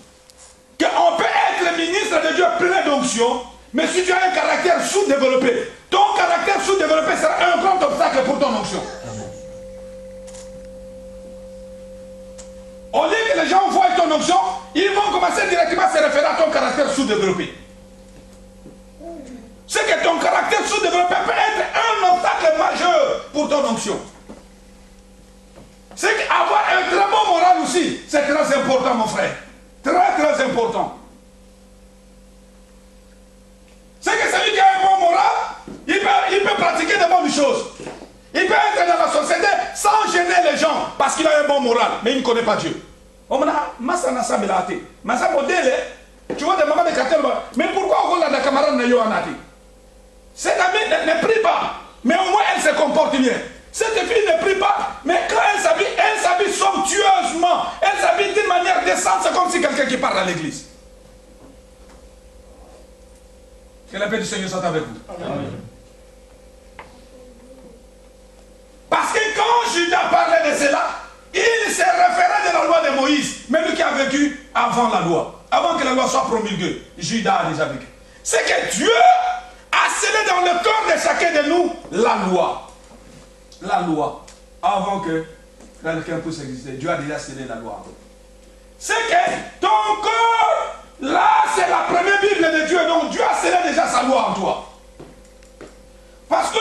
qu'on peut être le ministre de Dieu plein d'onction, mais si tu as un caractère sous-développé, ton caractère sous-développé sera un grand obstacle pour ton onction. Au lieu que les gens voient ton onction, ils vont commencer directement à se référer à ton caractère sous-développé. C'est que ton caractère sous-développé peut être un obstacle majeur pour ton onction. C'est qu'avoir un très bon moral aussi, c'est très important, mon frère. Très important. C'est que celui qui a un bon moral, il peut pratiquer de bonnes choses. Il peut être dans la société sans gêner les gens parce qu'il a un bon moral, mais il ne connaît pas Dieu. Tu vois des mamans de cartel, mais pourquoi on a des camarades cette amie ne prie pas, mais au moins elle se comporte bien. Cette fille ne prie pas, mais quand elle s'habille somptueusement, elle s'habille d'une manière décente, c'est comme si quelqu'un qui parle à l'église. Que la paix du Seigneur soit avec vous. Amen. Parce que quand Judas parlait de cela, il s'est référé de la loi de Moïse, mais lui qui a vécu avant la loi, avant que la loi soit promulguée. Judas a déjà vécu. C'est que Dieu a scellé dans le corps de chacun de nous la loi. La loi, avant que quelqu'un puisse exister, Dieu a déjà scellé la loi. C'est que ton corps, là, c'est la première Bible de Dieu, donc Dieu a scellé déjà sa loi en toi. Parce que,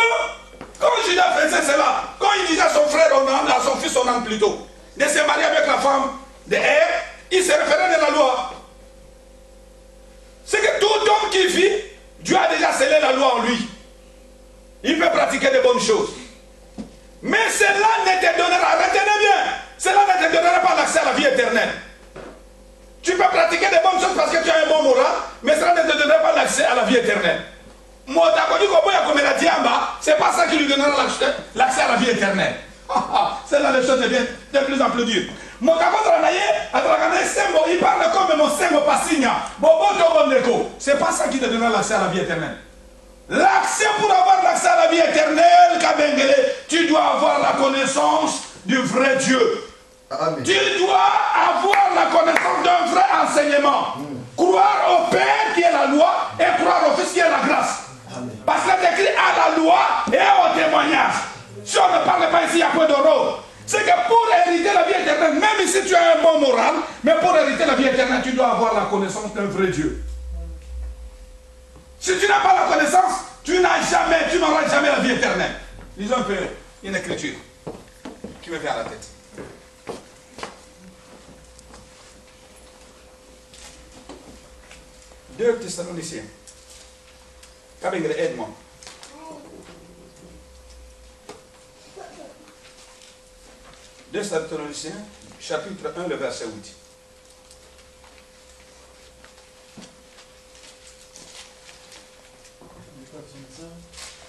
quand Judas faisait cela, quand il disait à son frère, à son fils, on plutôt, de se marier avec la femme de Ève, il se référait de la loi. C'est que tout homme qui vit, Dieu a déjà scellé la loi en lui. Il peut pratiquer de bonnes choses. Mais cela ne te donnera, retenez bien, cela ne te donnera pas l'accès à la vie éternelle. Tu peux pratiquer de bonnes choses parce que tu as un bon moral, mais cela ne te donnera pas l'accès à la vie éternelle. C'est pas ça qui lui donnera l'accès à la vie éternelle. C'est là les choses deviennent de plus en plus dures. Il parle comme mon sembo passigna. C'est pas ça qui te donnera l'accès à la vie éternelle. L'accès, pour avoir l'accès à la vie éternelle, tu dois avoir la connaissance du vrai Dieu. Amen. Tu dois avoir la connaissance d'un vrai enseignement. Croire au Père qui est la loi et croire au Fils qui est la grâce. Amen. Parce que c'est écrit à la loi et au témoignage. Si on ne parle pas ici, il y a peu d'euros. C'est que pour hériter la vie éternelle, même si tu as un bon moral, mais pour hériter la vie éternelle, tu dois avoir la connaissance d'un vrai Dieu. Si tu n'as pas la connaissance, tu n'auras jamais la vie éternelle. Lisons un peu une écriture qui me vient à la tête. Deux Thessaloniciens. Kabengele, aide-moi. Deux Thessaloniciens, chapitre 1, le verset 8.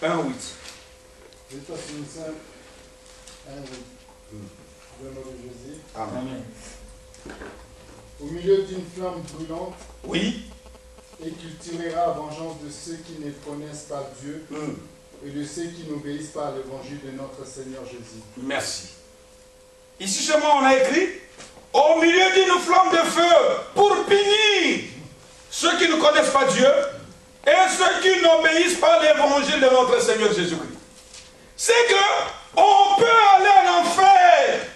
1, 8. Amen. Au milieu d'une flamme brûlante, oui, et qu'il tirera vengeance de ceux qui ne connaissent pas Dieu et de ceux qui n'obéissent pas à l'évangile de notre Seigneur Jésus. Merci. Ici seulement on a écrit au milieu d'une flamme de feu pour punir ceux qui ne connaissent pas Dieu et ceux qui n'obéissent pas à l'évangile de notre Seigneur Jésus-Christ. C'est que on peut aller en enfer.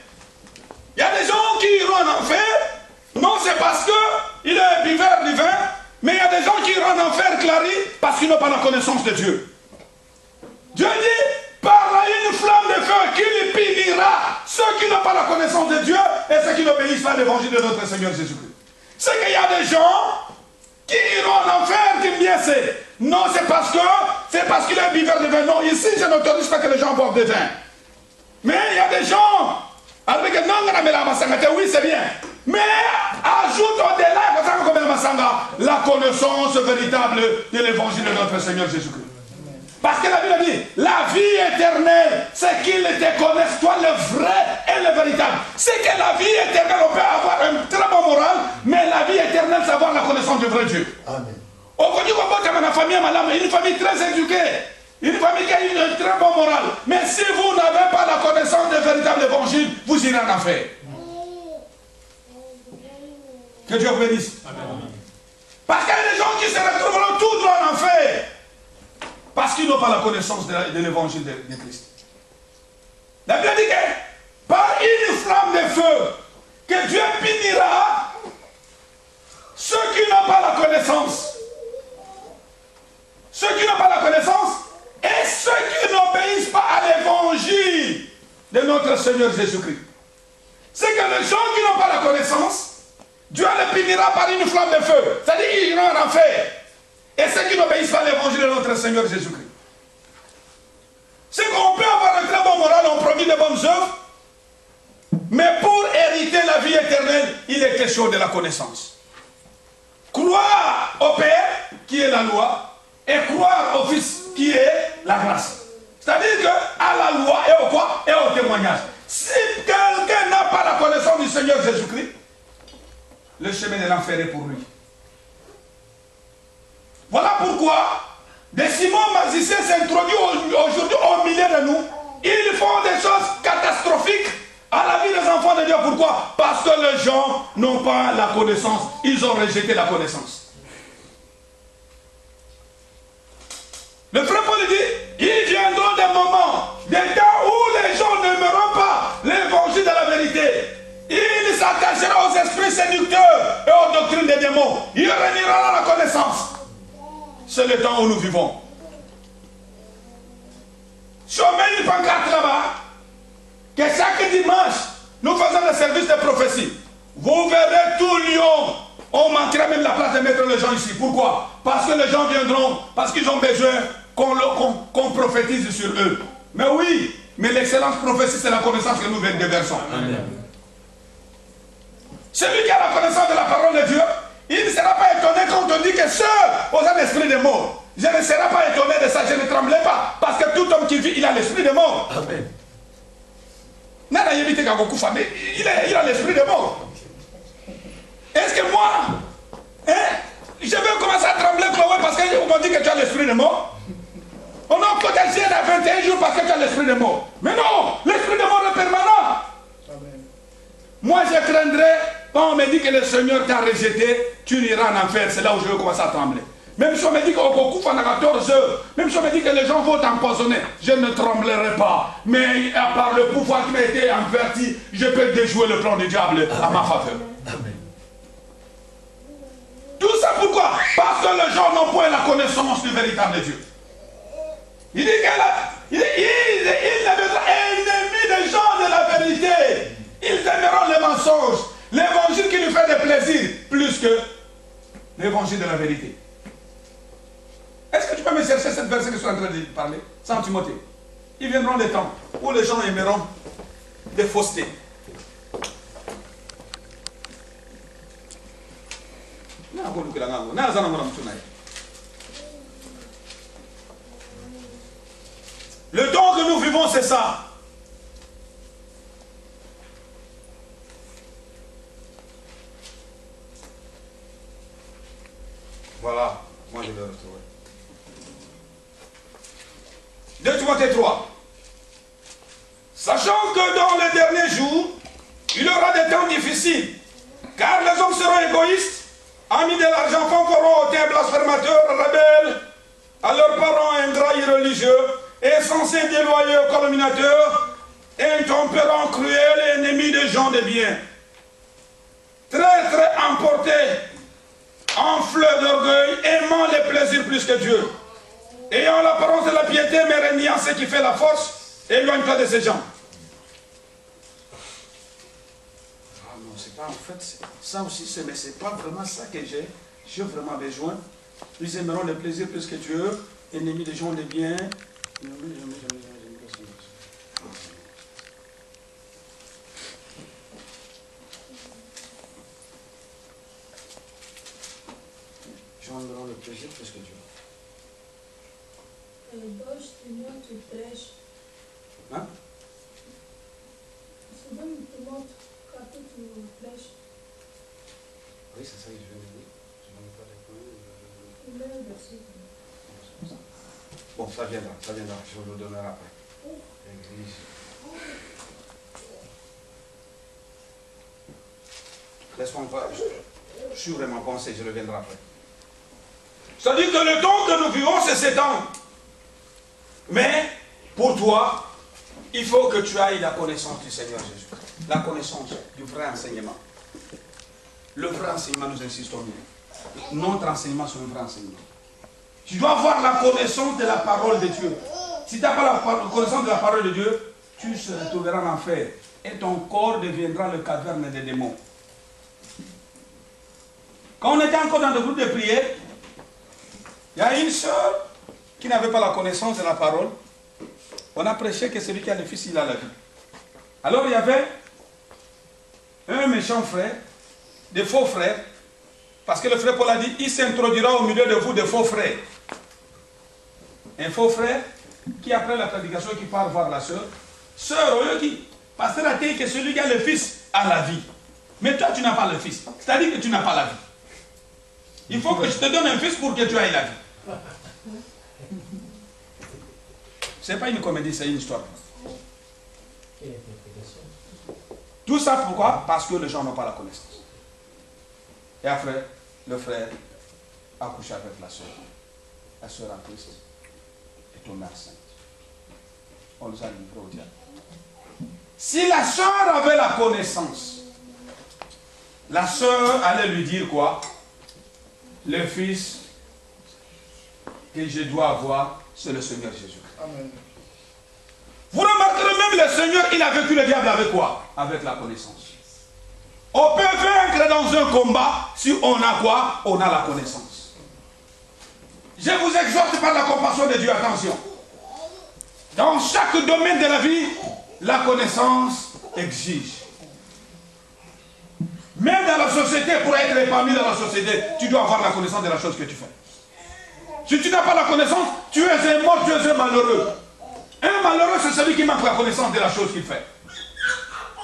Il y a des gens qui iront en enfer, non c'est parce qu'il est un buveur du vin, mais il y a des gens qui iront en enfer, Clary, parce qu'ils n'ont pas la connaissance de Dieu. Dieu dit, par une flamme de feu qu'il punira ceux qui n'ont pas la connaissance de Dieu et ceux qui n'obéissent pas à l'évangile de notre Seigneur Jésus-Christ. C'est qu'il y a des gens qui iront en enfer, qui bien c'est. Non, c'est parce qu'il est un buveur de vin. Non, ici, je n'autorise pas que les gens boivent de vin. Mais il y a des gens avec un non Oui, c'est bien. Mais ajoute au-delà la connaissance véritable de l'évangile de notre Seigneur Jésus-Christ. Parce que la Bible dit, la vie éternelle, c'est qu'ils te connaissent, toi le vrai et le véritable. C'est que la vie éternelle, on peut avoir un très bon moral, mais la vie éternelle, c'est avoir la connaissance du vrai Dieu. Amen. Une famille très éduquée, une famille qui a une très bonne morale. Mais si vous n'avez pas la connaissance du véritable évangile, vous irez en enfer. Que Dieu vous bénisse. Amen. Parce qu'il y a des gens qui se retrouveront tout droit en enfer. Parce qu'ils n'ont pas la connaissance de l'évangile de Christ. La Bible dit que par une flamme de feu, que Dieu punira ceux qui n'ont pas la connaissance. Ceux qui n'ont pas la connaissance et ceux qui n'obéissent pas à l'évangile de notre Seigneur Jésus-Christ. C'est que les gens qui n'ont pas la connaissance, Dieu les punira par une flamme de feu. C'est-à-dire qu'ils iront en enfer. Et ceux qui n'obéissent pas à l'évangile de notre Seigneur Jésus-Christ. C'est qu'on peut avoir un très bon moral, on produit de bonnes œuvres, mais pour hériter la vie éternelle, il est question de la connaissance. Croire au Père, qui est la loi, et croire au Fils, qui est la grâce. C'est-à-dire qu'à la loi et au quoi? Et au témoignage. Si quelqu'un n'a pas la connaissance du Seigneur Jésus-Christ, le chemin de l'enfer est pour lui. Voilà pourquoi des Simon magiciens s'introduisent aujourd'hui au milieu de nous. Ils font des choses catastrophiques à la vie des enfants de Dieu. Pourquoi? Parce que les gens n'ont pas la connaissance. Ils ont rejeté la connaissance. Le frère Paul dit, il viendra des moments, des temps où les gens n'aimeront pas l'évangile de la vérité. Il s'attachera aux esprits séducteurs et aux doctrines des démons. Il reniera la connaissance. C'est le temps où nous vivons. Si on met une pancarte là-bas, que chaque dimanche, nous faisons le service de prophétie. Vous verrez tout Lyon. On manquera même la place de mettre les gens ici. Pourquoi? Parce que les gens viendront, parce qu'ils ont besoin qu'on prophétise sur eux. Mais oui, mais l'excellence prophétie, c'est la connaissance que nous déversons. Celui qui a la connaissance de la parole de Dieu, il ne sera pas étonné quand on dit que seul aux l'esprit de mort. Je ne serai pas étonné de ça, je ne tremblais pas. Parce que tout homme qui vit, il a l'esprit de mort. Amen. Il a l'esprit de mort. Est-ce que moi, je vais commencer à trembler, Chloé, parce qu'on m'a dit que tu as l'esprit de mort? On a protégé à 21 jours parce que tu as l'esprit de mort. Mais non, l'esprit de mort est permanent. Amen. Moi, je craindrais, quand on me dit que le Seigneur t'a rejeté, tu iras en enfer. C'est là où je vais commencer à trembler. Même si on me dit qu'on coupe à 14 heures, même si on me dit que les gens vont t'empoisonner, je ne tremblerai pas. Mais à part le pouvoir qui m'a été averti, je peux déjouer le plan du diable à ma faveur. Amen. Tout ça pourquoi? Parce que les gens n'ont point la connaissance du véritable Dieu. Il dit qu'il deviendra ennemi des gens de la vérité. Ils aimeront les mensonges. L'évangile qui lui fait des plaisirs plus que l'évangile de la vérité. Est-ce que tu peux me chercher cette verset que je suis en train de parler? Sans Timothée. Ils viendront des temps où les gens aimeront des faussetés. Le temps que nous vivons, c'est ça. Voilà, moi je vais le retrouver. 2 Timothée 3. Sachant que dans les derniers jours, il y aura des temps difficiles, car les hommes seront égoïstes, amis de l'argent, fanfarons, hautains, blasphémateurs, rebelles, à leurs parents ingrats, irreligieux, insensés, déloyaux, calomniateurs, intempérants, cruels et ennemis des gens de bien. Très, très emportés, en fleurs d'orgueil, aimant les plaisirs plus que Dieu, ayant l'apparence de la piété, mais reniant ce qui fait la force, éloigne-toi de ces gens. Ah non, c'est pas en fait, ça aussi, mais c'est pas vraiment ça que j'ai vraiment besoin. Ils aimeront les plaisirs plus que Dieu, ennemis des gens de bien. joindront le plaisir plus que Dieu. Дождь идет и трещ. Hein? Souvent, tout le monde capte tout flèche. Oui, c'est ça que je viens de dire. Je n'en ai pas de Il est versé. Bon, ça viendra, je vous le donnerai après. Église. Laisse-moi encore, je suis vraiment pensé, je reviendrai après. C'est-à-dire que le temps que nous vivons, c'est 7 ans. Mais, pour toi, il faut que tu ailles la connaissance du Seigneur Jésus. La connaissance du vrai enseignement. Le vrai enseignement, nous insistons. Notre enseignement, c'est le vrai enseignement. Tu dois avoir la connaissance de la parole de Dieu. Si tu n'as pas la connaissance de la parole de Dieu, tu se retrouveras en enfer. Et ton corps deviendra le caverne des démons. Quand on était encore dans le groupe de prière, il y a une soeur qui n'avait pas la connaissance de la parole. On a prêché que celui qui a le fils, il a la vie. Alors il y avait un méchant frère, des faux frères, parce que le frère Paul a dit, il s'introduira au milieu de vous de faux frères. Un faux frère qui après la prédication qui part voir la soeur, sœur, au lieu qui, pasteur a dit que celui qui a le fils a la vie. Mais toi tu n'as pas le fils, c'est-à-dire que tu n'as pas la vie. Il faut que je te donne un fils pour que tu ailles la vie. Ce n'est pas une comédie, c'est une histoire. Tout ça pourquoi? Parce que les gens n'ont pas la connaissance. Et après, le frère a couché avec la soeur. La soeur en Christ est tombée enceinte. On nous a livrés au diable. Si la soeur avait la connaissance, la soeur allait lui dire quoi? Le fils que je dois avoir, c'est le Seigneur Jésus. Amen. Vous remarquerez même le Seigneur, il a vécu le diable avec quoi? Avec la connaissance. On peut vaincre dans un combat si on a quoi? On a la connaissance. Je vous exhorte par la compassion de Dieu, attention. Dans chaque domaine de la vie, la connaissance exige. Même dans la société, pour être épanoui dans la société, tu dois avoir la connaissance de la chose que tu fais. Si tu n'as pas la connaissance, tu es un mort, tu es un malheureux. Un malheureux, c'est celui qui manque la connaissance de la chose qu'il fait.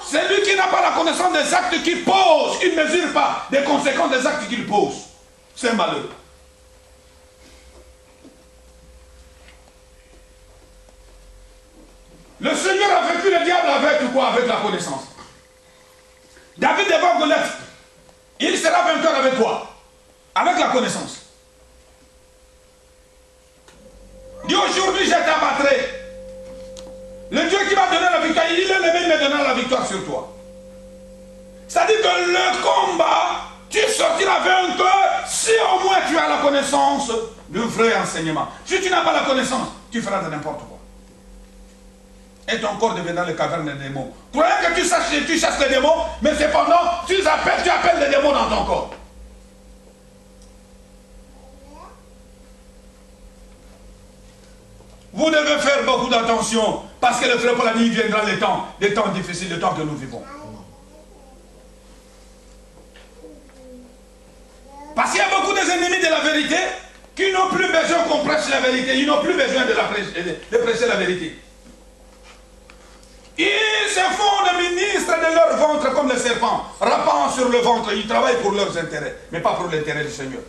Celui qui n'a pas la connaissance des actes qu'il pose, il ne mesure pas des conséquences des actes qu'il pose. C'est un malheureux. Le Seigneur a vaincu le diable avec quoi? Avec la connaissance. David devant Goliath, il sera vainqueur avec quoi? Avec la connaissance. Dis aujourd'hui, je t'abattrai. Le Dieu qui m'a donné la victoire, il est le même, il me donnera la victoire sur toi. C'est-à-dire que le combat, tu sortiras vainqueur si au moins tu as la connaissance du vrai enseignement. Si tu n'as pas la connaissance, tu feras de n'importe quoi. Et ton corps deviendra le caverne des démons. Pour que tu chasses les démons, mais cependant, tu appelles les démons dans ton corps. Vous devez faire beaucoup d'attention, parce que le frère Paul a dit, il viendra les temps difficiles, les temps que nous vivons. Parce qu'il y a beaucoup des ennemis de la vérité qui n'ont plus besoin qu'on prêche la vérité, ils n'ont plus besoin de prêcher la vérité. Ils se font des ministres de leur ventre comme les serpents, rapant sur le ventre, ils travaillent pour leurs intérêts, mais pas pour l'intérêt du Seigneur.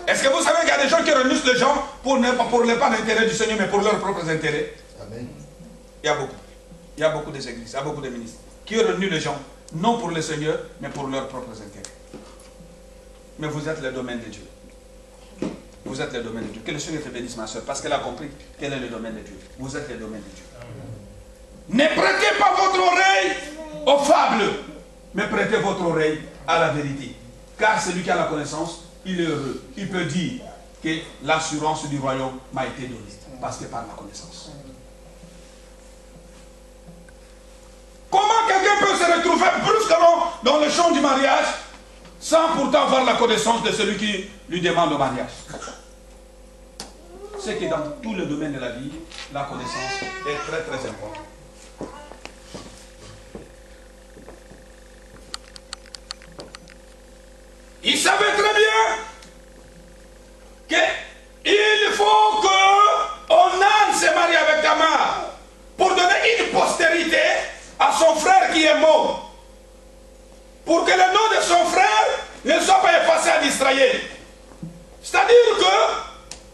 Est-ce que vous savez qu'il y a des gens qui renouent les gens pour pas l'intérêt du Seigneur, mais pour leurs propres intérêts? Amen. Il y a beaucoup d'églises, il y a beaucoup de ministres qui renouent les gens, non pour le Seigneur, mais pour leurs propres intérêts. Mais vous êtes le domaine de Dieu. Vous êtes le domaine de Dieu. Que le Seigneur te bénisse, ma soeur, parce qu'elle a compris quel est le domaine de Dieu. Vous êtes le domaine de Dieu. Ne prêtez pas votre oreille aux fables, mais prêtez votre oreille à la vérité. Car celui qui a la connaissance, il est heureux. Il peut dire que l'assurance du royaume m'a été donnée. Parce que par la connaissance. Comment quelqu'un peut se retrouver brusquement dans le champ du mariage sans pourtant avoir la connaissance de celui qui lui demande le mariage? C'est que dans tous les domaines de la vie, la connaissance est très très importante. Il savait très bien pour que le nom de son frère ne soit pas effacé en Israël. C'est-à-dire que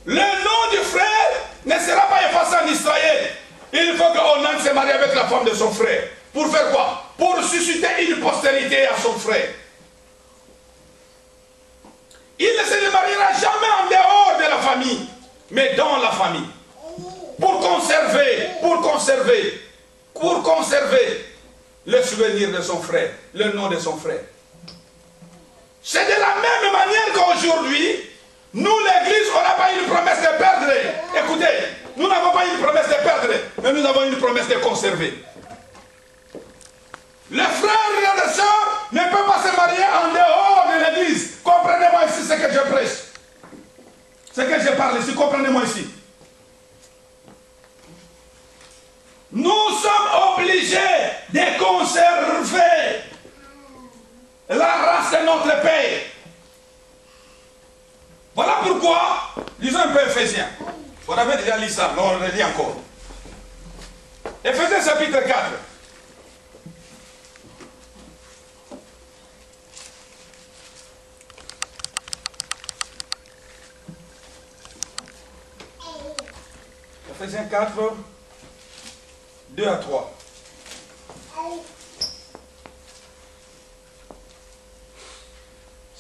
le nom du frère ne sera pas effacé en Israël. Il faut que Onan se marie avec la femme de son frère. Pour faire quoi? Pour susciter une postérité à son frère. Il ne se mariera jamais en dehors de la famille, mais dans la famille. Pour conserver le souvenir de son frère, le nom de son frère. C'est de la même manière qu'aujourd'hui, nous, l'Église, on n'a pas une promesse de perdre. Écoutez, nous n'avons pas une promesse de perdre, mais nous avons une promesse de conserver. Le frère et la sœur ne peuvent pas se marier en dehors de l'Église. Comprenez-moi ici ce que je prêche. Ce que je parle ici, comprenez-moi ici. Nous sommes obligés de conserver la race de notre Père. Voilà pourquoi, lisons un peu Éphésiens. On avait déjà lu ça, mais on le lit encore. Éphésiens chapitre 4. Éphésiens 4, 2 à 3.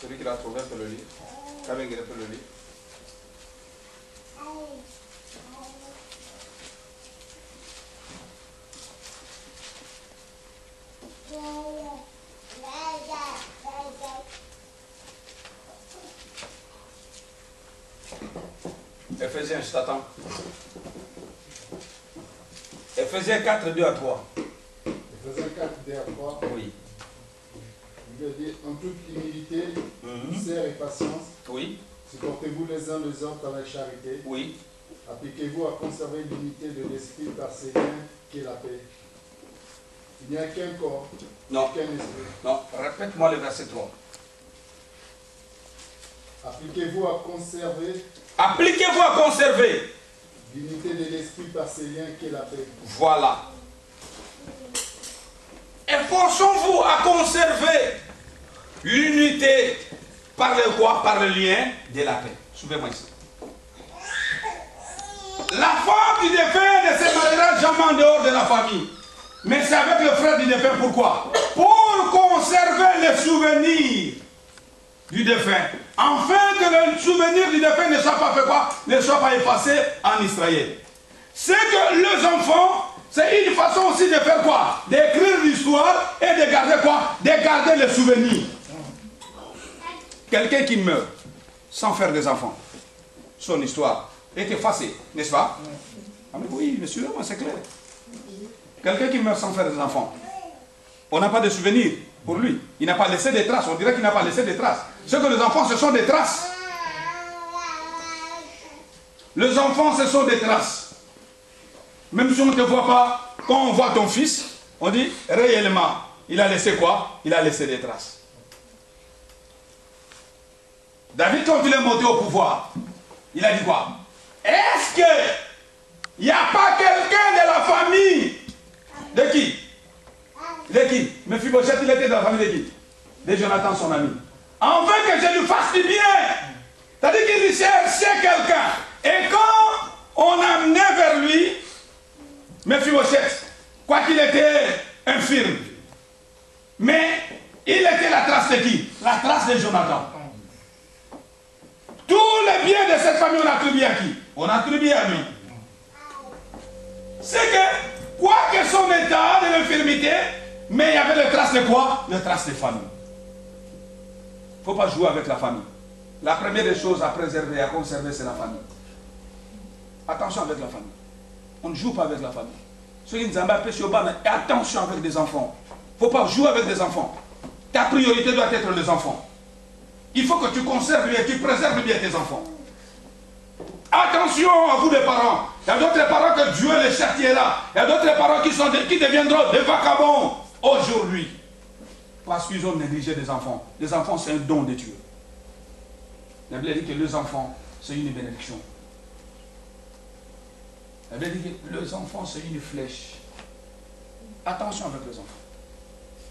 Celui qui l'a trouvé peut le lire. Kavengere peut le lire. Éphésiens, je t'attends. Éphésiens 4, 2 à 3. Éphésiens 4, 2 à 3. Oui. Il veut dire en toute humilité, douceur et patience. Oui. Supportez-vous les uns les autres avec charité. Oui. Appliquez-vous à conserver l'unité de l'esprit par ces liens qui est la paix. Il n'y a qu'un corps, Non. qu'un esprit. Non, répète-moi le verset 3. Appliquez-vous à conserver Appliquez-vous à conserver. l'unité de l'esprit par ces liens qui est la paix. Voilà. Efforçons-vous à conserver l'unité par le quoi? Par le lien de la paix. Suivez-moi ici. La femme du défunt ne se mariera jamais en dehors de la famille. Mais c'est avec le frère du défunt. Pourquoi? Pour conserver le souvenir du défunt. Afin que le souvenir du défunt ne soit pas fait quoi? Ne soit pas effacé en Israël. C'est que les enfants, c'est une façon aussi de faire quoi? D'écrire l'histoire et de garder quoi? De garder le souvenir. Quelqu'un qui meurt sans faire des enfants, son histoire est effacée, n'est-ce pas? Ah mais oui, monsieur, c'est clair. Quelqu'un qui meurt sans faire des enfants, on n'a pas de souvenir pour lui. Il n'a pas laissé des traces, on dirait qu'il n'a pas laissé des traces. Ce que les enfants, ce sont des traces. Les enfants, ce sont des traces. Même si on ne te voit pas, quand on voit ton fils, on dit réellement, il a laissé quoi? Il a laissé des traces. David, quand il est monté au pouvoir, il a dit quoi? Est-ce qu'il n'y a pas quelqu'un de la famille? De qui? De qui? Mephibosheth, il était de la famille de qui? De Jonathan, son ami. Afin que je lui fasse du bien. C'est-à-dire qu'il cherchait quelqu'un. Et quand on amenait vers lui Mephibosheth, quoi qu'il était infirme, mais il était la trace de qui? La trace de Jonathan. Tous les biens de cette famille, on attribue à qui? On attribue à lui. C'est que, quoi que son état de l'infirmité, mais il y avait les traces de quoi? Les traces de famille. Il ne faut pas jouer avec la famille. La première des choses à préserver, à conserver, c'est la famille. Attention avec la famille. On ne joue pas avec la famille. Ceux qui nous embêtent sur bas, mais attention avec des enfants. Il ne faut pas jouer avec des enfants. Ta priorité doit être les enfants. Il faut que tu conserves et que tu préserves bien tes enfants. Attention à vous les parents. Il y a d'autres parents que Dieu les châtiera. Il y a d'autres parents qui deviendront des vagabonds aujourd'hui. Parce qu'ils ont négligé des enfants. Les enfants, c'est un don de Dieu. La Bible dit que les enfants, c'est une bénédiction. La Bible dit que les enfants, c'est une flèche. Attention avec les enfants.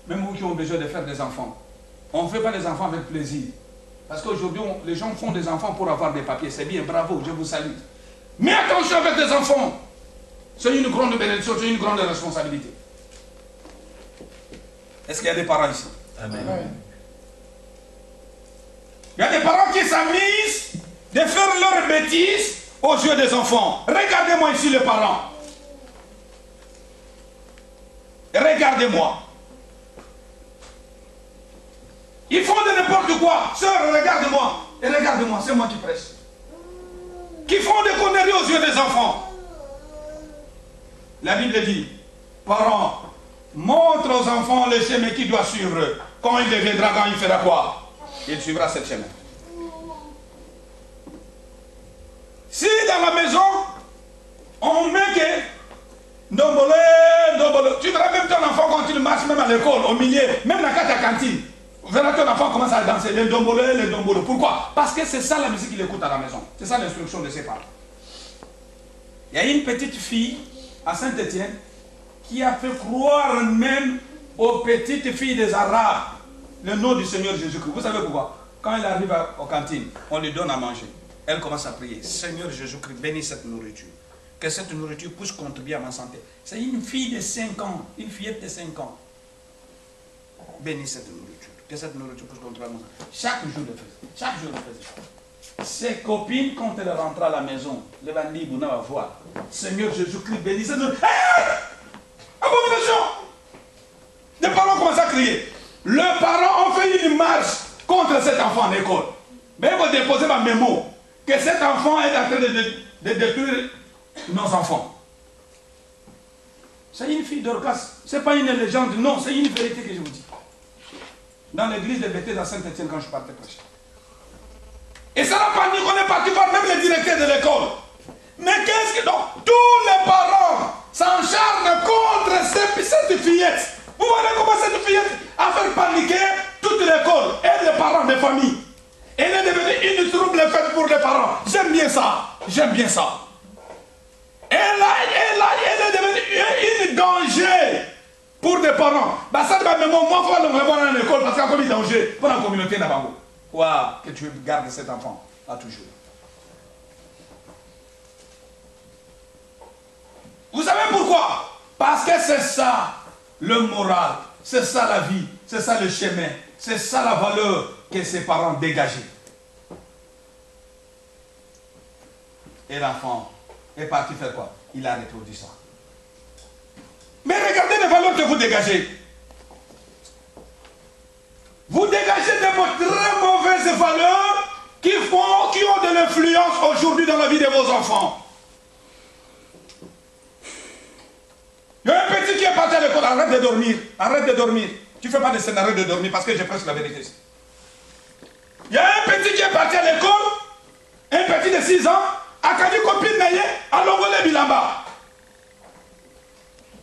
Même vous qui ont besoin de faire des enfants, On ne fait pas des enfants avec plaisir. Parce qu'aujourd'hui, les gens font des enfants pour avoir des papiers. C'est bien, bravo, je vous salue. Mais attention avec des enfants. C'est une grande bénédiction, c'est une grande responsabilité. Est-ce qu'il y a des parents ici? Amen. Il y a des parents qui s'amusent de faire leurs bêtises aux yeux des enfants. Regardez-moi ici les parents. Regardez-moi. Ils font de n'importe quoi. Sœur, regarde-moi. Et regarde-moi, c'est moi qui prêche. Qui font des conneries aux yeux des enfants. La Bible dit, parents, montre aux enfants le chemin qu'ils doivent suivre. Quand il deviendra, quand il fera quoi? Il suivra ce chemin. Si dans la maison, on met que ndombolo, tu verras même ton enfant quand il marche, même à l'école, au milieu, même dans la cantine, vous verrez ton enfant commence à danser les ndombolo. Pourquoi? Parce que c'est ça la musique qu'il écoute à la maison. C'est ça l'instruction de ses parents. Il y a une petite fille à Saint-Étienne qui a fait croire même aux petites filles des Arabes le nom du Seigneur Jésus-Christ. Vous savez pourquoi? Quand elle arrive aux cantines, on lui donne à manger. Elle commence à prier. Seigneur Jésus-Christ, bénis cette nourriture. Que cette nourriture puisse contribuer à ma santé. C'est une fille de 5 ans, une fillette de 5 ans. Bénis cette nourriture. Que cette nourriture puisse contribuer à ma santé. Chaque jour, elle faisait. Chaque jour, elle faisait. Ses copines, quand elle rentre à la maison, le bandit, vous n'avez pas voir. Seigneur Jésus-Christ, bénis cette nourriture. Abomination! Les parents commencent à crier. Les parents ont fait une marche contre cet enfant en école. Mais vous déposez ma mémo que cet enfant est en train de détruire nos enfants. C'est une fille d'Orcas. Ce n'est pas une légende, non, c'est une vérité que je vous dis. Dans l'église de Bethesda à Saint-Étienne, quand je partais prêcher. Et ça n'a pas dit qu'on est parti voir même le directeur de l'école. Mais qu'est-ce que... Donc, tous les parents s'encharnent contre cette fillette. Vous voyez comment cette fillette a fait paniquer toute l'école et les parents des familles. Elle est devenue une trouble faite pour les parents. J'aime bien ça. J'aime bien ça. Elle est devenue un danger pour les parents. Bah ça va même moi, il faut le revoir à l'école parce qu'il y a comme un danger pour la communauté d'abord. Waouh, que tu gardes cet enfant à toujours. Vous savez pourquoi? Parce que c'est ça le moral, c'est ça la vie, c'est ça le chemin, c'est ça la valeur que ses parents dégageaient. Et l'enfant est parti faire quoi? Il a reproduit ça. Mais regardez les valeurs que vous dégagez. Vous dégagez de très mauvaises valeurs qui ont de l'influence aujourd'hui dans la vie de vos enfants. Il y a un petit qui est parti à l'école, arrête de dormir, arrête de dormir. Tu ne fais pas de scénario de dormir parce que je prêche la vérité. Il y a un petit qui est parti à l'école, un petit de 6 ans, à Kadi Copine Naye, à Longolé Bilamba.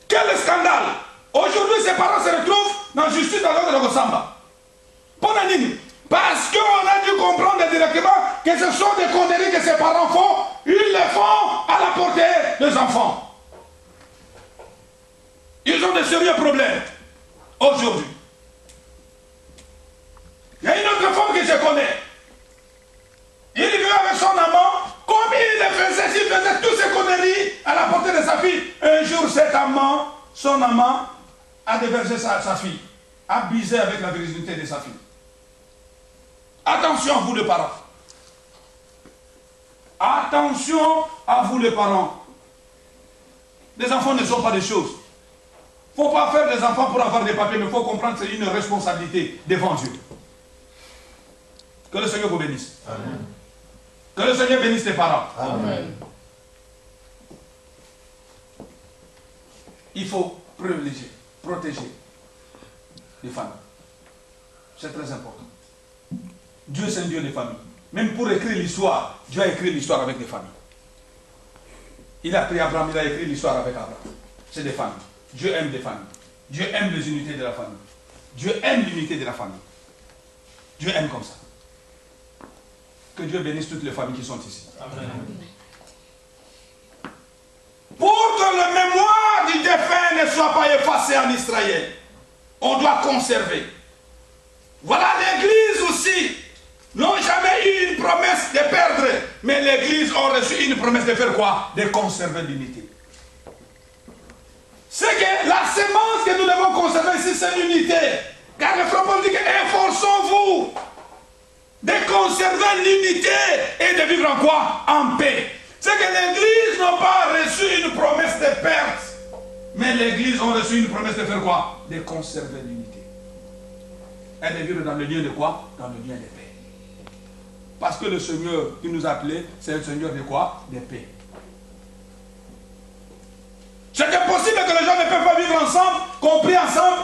Quel scandale! Aujourd'hui, ses parents se retrouvent dans la justice dans l'ordre de Gosamba. Parce qu'on a dû comprendre directement que ce sont des conneries que ses parents font, ils les font à la portée des enfants. Ils ont de sérieux problèmes aujourd'hui. Il y a une autre femme que je connais. Il vivait avec son amant, comme il faisait toutes ces conneries à la portée de sa fille. Un jour, cet amant, son amant, a déversé sa fille, a abusé avec la virginité de sa fille. Attention à vous les parents. Attention à vous les parents. Les enfants ne sont pas des choses. Il ne faut pas faire des enfants pour avoir des papiers, mais il faut comprendre que c'est une responsabilité devant Dieu. Que le Seigneur vous bénisse. Amen. Que le Seigneur bénisse tes parents. Amen. Il faut privilégier, protéger les familles. C'est très important. Dieu, c'est un Dieu des familles. Même pour écrire l'histoire, Dieu a écrit l'histoire avec des familles. Il a pris Abraham, il a écrit l'histoire avec Abraham. C'est des familles. Dieu aime des familles. Dieu aime les unités de la famille. Dieu aime l'unité de la famille. Dieu aime comme ça. Que Dieu bénisse toutes les familles qui sont ici. Amen. Pour que le mémoire du défunt ne soit pas effacé en Israël, on doit conserver. Voilà les aussi n'ont jamais eu une promesse de perdre, mais l'Église a reçu une promesse de faire quoi? De conserver l'unité. C'est que la sémence que nous devons conserver ici, c'est l'unité. Car le frère Paul dit que efforçons-vous de conserver l'unité et de vivre en quoi? En paix. C'est que l'Église n'a pas reçu une promesse de perte, mais l'Église a reçu une promesse de faire quoi? De conserver l'unité. Et de vivre dans le lien de quoi? Dans le lien de paix. Parce que le Seigneur qui nous a appelés, c'est un Seigneur de quoi? De paix. C'est impossible que les gens ne peuvent pas vivre ensemble, compris ensemble,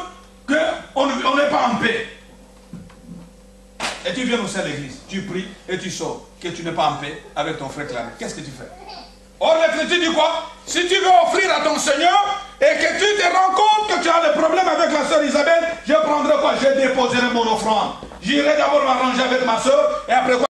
qu'on n'est pas en paix. Et tu viens au sein de l'église, tu pries et tu sors, que tu n'es pas en paix avec ton frère Claret. Qu'est-ce que tu fais? Or, l'Écriture dit quoi? Si tu veux offrir à ton Seigneur et que tu te rends compte que tu as des problèmes avec la sœur Isabelle, je prendrai quoi? Je déposerai mon offrande. J'irai d'abord m'arranger avec ma sœur et après quoi?